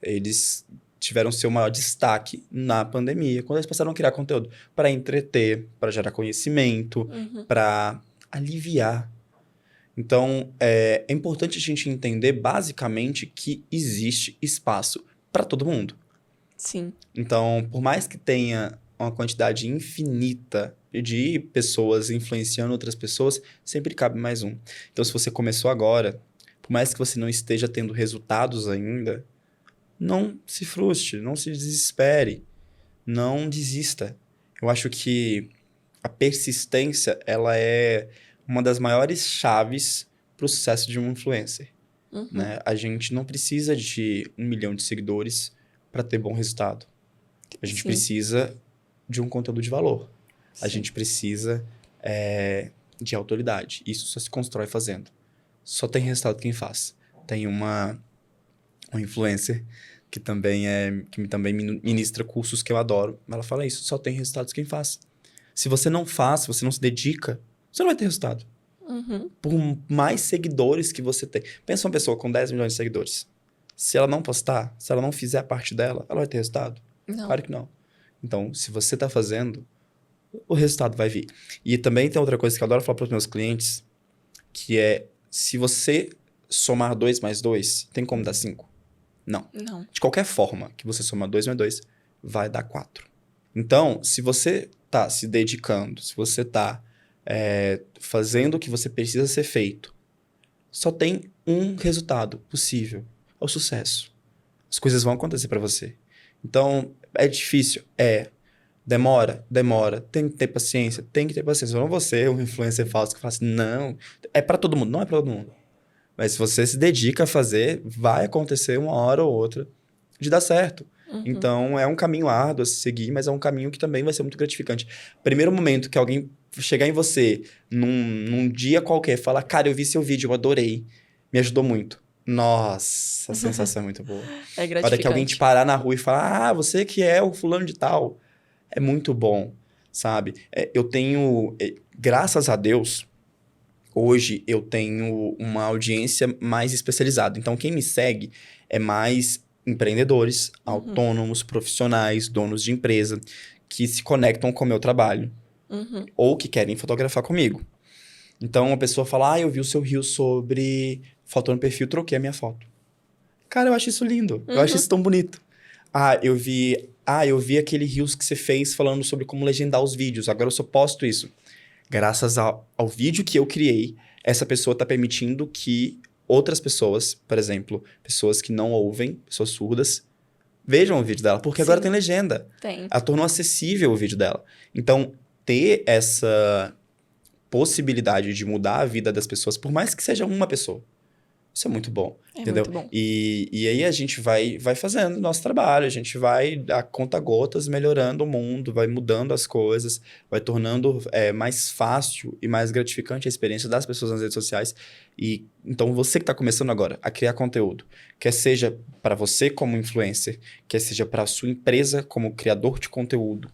[SPEAKER 2] eles tiveram seu maior destaque na pandemia, quando eles passaram a criar conteúdo para entreter, para gerar conhecimento, para aliviar. Então, é importante a gente entender basicamente que existe espaço para todo mundo.
[SPEAKER 1] Sim.
[SPEAKER 2] Então, por mais que tenha uma quantidade infinita de pessoas influenciando outras pessoas, sempre cabe mais um. Então, se você começou agora, por mais que você não esteja tendo resultados ainda, não se frustre, não se desespere, não desista. Eu acho que a persistência, ela é uma das maiores chaves para o sucesso de um influencer. Né? A gente não precisa de 1 milhão de seguidores para ter bom resultado. A gente precisa de um conteúdo de valor. A gente precisa de autoridade. Isso só se constrói fazendo. Só tem resultado quem faz. Tem uma influencer que também ministra cursos que eu adoro. Ela fala isso, só tem resultados quem faz. Se você não faz, se você não se dedica, você não vai ter resultado. Por mais seguidores que você tem. Pensa uma pessoa com 10 milhões de seguidores. Se ela não postar, se ela não fizer a parte dela, ela vai ter resultado?
[SPEAKER 1] Não.
[SPEAKER 2] Claro que não. Então, se você tá fazendo, o resultado vai vir. E também tem outra coisa que eu adoro falar para os meus clientes, que é, se você somar 2 mais 2, tem como dar 5? Não.
[SPEAKER 1] Não.
[SPEAKER 2] De qualquer forma que você somar 2 mais 2, vai dar 4. Então, se você tá se dedicando, se você tá fazendo o que você precisa ser feito, só tem um resultado possível, é o sucesso. As coisas vão acontecer para você. Então, é difícil? Demora. Tem que ter paciência. Eu não vou ser um influencer falso que fala assim, não, é para todo mundo. Não é para todo mundo. Mas se você se dedica a fazer, vai acontecer uma hora ou outra de dar certo.
[SPEAKER 1] Uhum.
[SPEAKER 2] Então, é um caminho árduo a se seguir, mas é um caminho que também vai ser muito gratificante. Primeiro momento que alguém chegar em você num dia qualquer e falar, cara, eu vi seu vídeo, eu adorei, me ajudou muito. Nossa, a sensação é muito boa.
[SPEAKER 1] É gratificante.
[SPEAKER 2] A hora que alguém te parar na rua e falar, você que é o fulano de tal, é muito bom, sabe? Eu tenho, graças a Deus, hoje eu tenho uma audiência mais especializada. Então, quem me segue é mais empreendedores, autônomos, profissionais, donos de empresa, que se conectam com o meu trabalho. Ou que querem fotografar comigo. Então, uma pessoa fala, eu vi o seu reel sobre foto no perfil, troquei a minha foto. Cara, eu acho isso lindo. Eu acho isso tão bonito. Eu vi aquele reels que você fez falando sobre como legendar os vídeos. Agora eu só posto isso. Graças ao vídeo que eu criei, essa pessoa está permitindo que outras pessoas, por exemplo, pessoas que não ouvem, pessoas surdas, vejam o vídeo dela. Porque agora tem legenda.
[SPEAKER 1] Tem.
[SPEAKER 2] Ela tornou acessível o vídeo dela. Então, ter essa possibilidade de mudar a vida das pessoas, por mais que seja uma pessoa, isso é muito bom, entendeu?
[SPEAKER 1] Muito bom.
[SPEAKER 2] E aí a gente vai fazendo o nosso trabalho, a gente vai, a conta gotas, melhorando o mundo, vai mudando as coisas, vai tornando mais fácil e mais gratificante a experiência das pessoas nas redes sociais. E então você que está começando agora a criar conteúdo, quer seja para você como influencer, quer seja para a sua empresa como criador de conteúdo,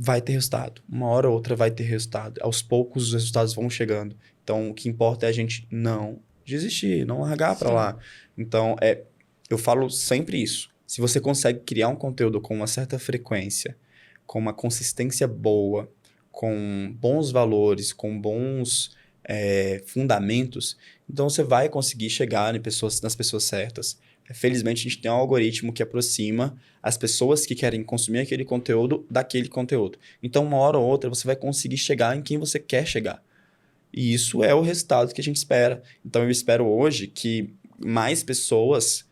[SPEAKER 2] vai ter resultado. Uma hora ou outra vai ter resultado. Aos poucos os resultados vão chegando. Então, o que importa é a gente não desistir, não largar para lá. Então, eu falo sempre isso. Se você consegue criar um conteúdo com uma certa frequência, com uma consistência boa, com bons valores, com bons fundamentos, então você vai conseguir chegar nas pessoas certas. Felizmente, a gente tem um algoritmo que aproxima as pessoas que querem consumir aquele conteúdo daquele conteúdo. Então, uma hora ou outra, você vai conseguir chegar em quem você quer chegar. E isso é o resultado que a gente espera. Então, eu espero hoje que mais pessoas,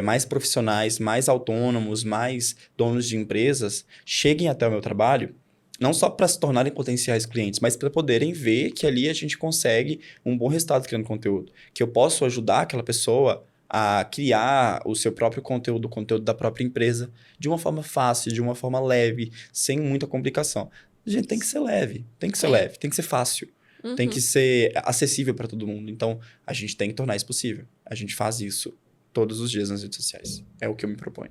[SPEAKER 2] mais profissionais, mais autônomos, mais donos de empresas cheguem até o meu trabalho, não só para se tornarem potenciais clientes, mas para poderem ver que ali a gente consegue um bom resultado criando conteúdo. Que eu posso ajudar aquela pessoa a criar o seu próprio conteúdo, o conteúdo da própria empresa, de uma forma fácil, de uma forma leve, sem muita complicação. A gente tem que ser leve, tem que ser fácil, tem que ser acessível para todo mundo. Então, a gente tem que tornar isso possível. A gente faz isso todos os dias nas redes sociais. É o que eu me proponho.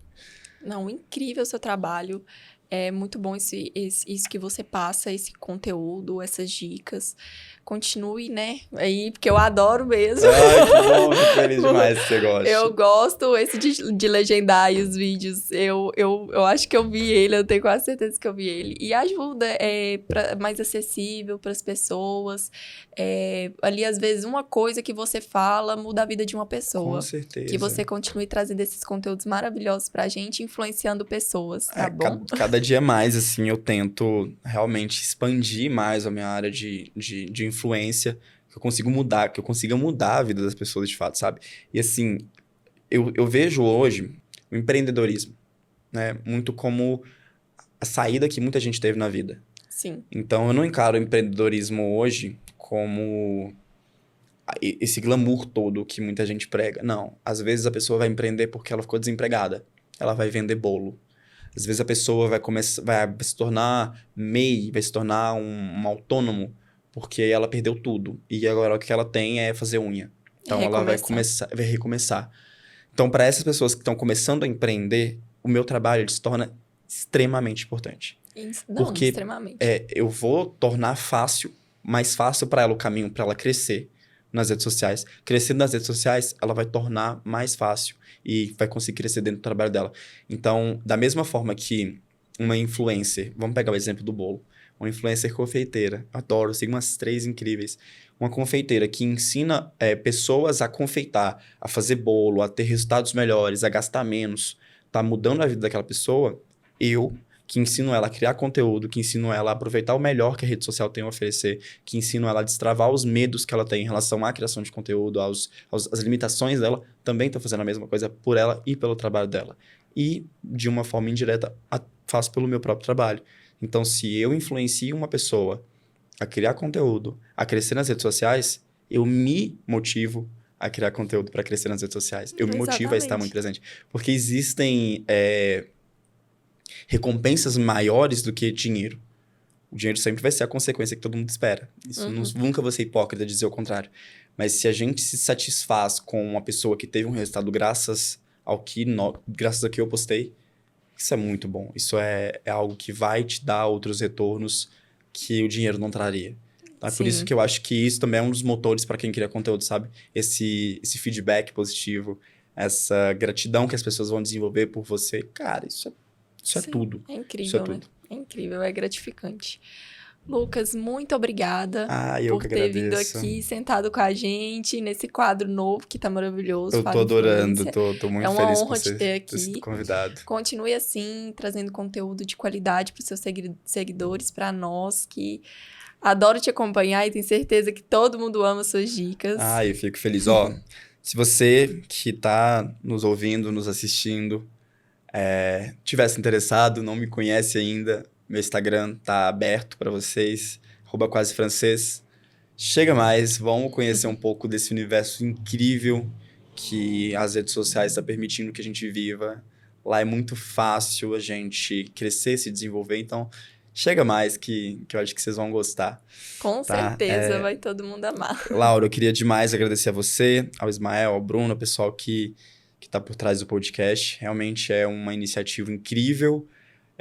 [SPEAKER 1] Não, incrível o seu trabalho. É muito bom isso que você passa, esse conteúdo, essas dicas. Continue, né? Aí, porque eu adoro mesmo.
[SPEAKER 2] Ai, que bom, fico feliz demais que você gosta.
[SPEAKER 1] Eu gosto de legendar aí os vídeos. Eu acho que eu vi ele, eu tenho quase certeza que eu vi ele. E ajuda, mais acessível para as pessoas. Ali, às vezes, uma coisa que você fala muda a vida de uma pessoa.
[SPEAKER 2] Com certeza.
[SPEAKER 1] Que você continue trazendo esses conteúdos maravilhosos pra gente, influenciando pessoas, tá bom?
[SPEAKER 2] Cada dia mais, assim, eu tento realmente expandir mais a minha área de influência, que eu consiga mudar a vida das pessoas de fato, sabe? E assim, eu vejo hoje o empreendedorismo, né? Muito como a saída que muita gente teve na vida.
[SPEAKER 1] Sim.
[SPEAKER 2] Então, eu não encaro o empreendedorismo hoje como esse glamour todo que muita gente prega. Não. Às vezes a pessoa vai empreender porque ela ficou desempregada. Ela vai vender bolo. Às vezes a pessoa vai se tornar MEI, vai se tornar um autônomo, porque ela perdeu tudo. E agora o que ela tem é fazer unha. Então ela vai recomeçar. Então, para essas pessoas que estão começando a empreender, o meu trabalho se torna extremamente importante. Porque
[SPEAKER 1] extremamente.
[SPEAKER 2] Eu vou tornar mais fácil para ela o caminho para ela crescer, nas redes sociais. Crescendo nas redes sociais, ela vai tornar mais fácil e vai conseguir crescer dentro do trabalho dela. Então, da mesma forma que uma influencer, vamos pegar o exemplo do bolo, uma influencer confeiteira, adoro, sigo umas 3 incríveis, uma confeiteira que ensina pessoas a confeitar, a fazer bolo, a ter resultados melhores, a gastar menos, tá mudando a vida daquela pessoa, eu que ensino ela a criar conteúdo, que ensino ela a aproveitar o melhor que a rede social tem a oferecer, que ensino ela a destravar os medos que ela tem em relação à criação de conteúdo, às limitações dela, também estou fazendo a mesma coisa por ela e pelo trabalho dela. E, de uma forma indireta, faço pelo meu próprio trabalho. Então, se eu influencio uma pessoa a criar conteúdo, a crescer nas redes sociais, eu me motivo a criar conteúdo para crescer nas redes sociais. Eu me motivo a estar muito presente. Porque existem recompensas maiores do que dinheiro. O dinheiro sempre vai ser a consequência que todo mundo espera. Isso nunca vou ser hipócrita dizer o contrário. Mas se a gente se satisfaz com uma pessoa que teve um resultado graças ao que eu postei, isso é muito bom. Isso é algo que vai te dar outros retornos que o dinheiro não traria. Então, é por isso que eu acho que isso também é um dos motores para quem cria conteúdo, sabe? Esse feedback positivo, essa gratidão que as pessoas vão desenvolver por você. Cara, isso é tudo.
[SPEAKER 1] É incrível,
[SPEAKER 2] isso é
[SPEAKER 1] né?
[SPEAKER 2] tudo.
[SPEAKER 1] É incrível, é gratificante. Lucas, muito obrigada
[SPEAKER 2] eu
[SPEAKER 1] por
[SPEAKER 2] que
[SPEAKER 1] ter vindo
[SPEAKER 2] agradeço.
[SPEAKER 1] aqui, sentado com a gente, nesse quadro novo que tá maravilhoso.
[SPEAKER 2] Eu tô adorando, tô muito feliz por
[SPEAKER 1] te ter aqui.
[SPEAKER 2] sido convidado.
[SPEAKER 1] Continue assim, trazendo conteúdo de qualidade para os seus seguidores, para nós, que adoro te acompanhar e tenho certeza que todo mundo ama suas dicas.
[SPEAKER 2] Eu fico feliz. Se você que tá nos ouvindo, nos assistindo, tivesse interessado, não me conhece ainda, meu Instagram tá aberto para vocês, @quasefrancês. Chega mais, vamos conhecer um pouco desse universo incrível que as redes sociais estão permitindo que a gente viva. Lá é muito fácil a gente crescer, se desenvolver, então chega mais que eu acho que vocês vão gostar.
[SPEAKER 1] Com certeza, vai todo mundo amar.
[SPEAKER 2] Laura, eu queria demais agradecer a você, ao Ismael, ao Bruno, ao pessoal que está por trás do podcast. Realmente é uma iniciativa incrível,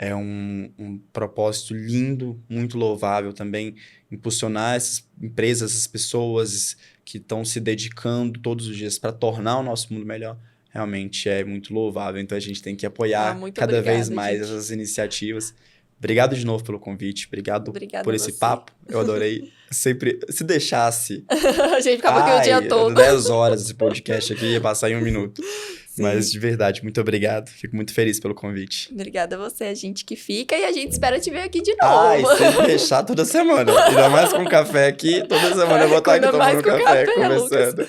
[SPEAKER 2] é um propósito lindo, muito louvável também, impulsionar essas empresas, essas pessoas que estão se dedicando todos os dias para tornar o nosso mundo melhor. Realmente é muito louvável, então a gente tem que apoiar cada vez mais essas iniciativas. Obrigado de novo pelo convite, obrigado por esse papo, eu adorei. Sempre, se deixasse...
[SPEAKER 1] A gente ficava aqui o dia todo.
[SPEAKER 2] 10 horas esse podcast aqui, ia passar em 1 minuto. Sim. Mas, de verdade, muito obrigado. Fico muito feliz pelo convite.
[SPEAKER 1] Obrigada a você, a gente que fica e a gente espera te ver aqui de novo.
[SPEAKER 2] E sempre deixar toda semana. Ainda mais com café aqui, toda semana eu vou estar aqui tomando café, conversando.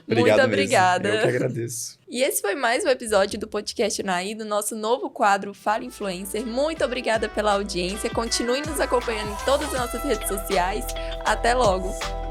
[SPEAKER 2] Obrigado
[SPEAKER 1] muito obrigada.
[SPEAKER 2] Mesmo. Eu que agradeço.
[SPEAKER 1] E esse foi mais um episódio do Podcast Naí, do nosso novo quadro Fala Influencer. Muito obrigada pela audiência. Continue nos acompanhando em todas as nossas redes sociais. Até logo!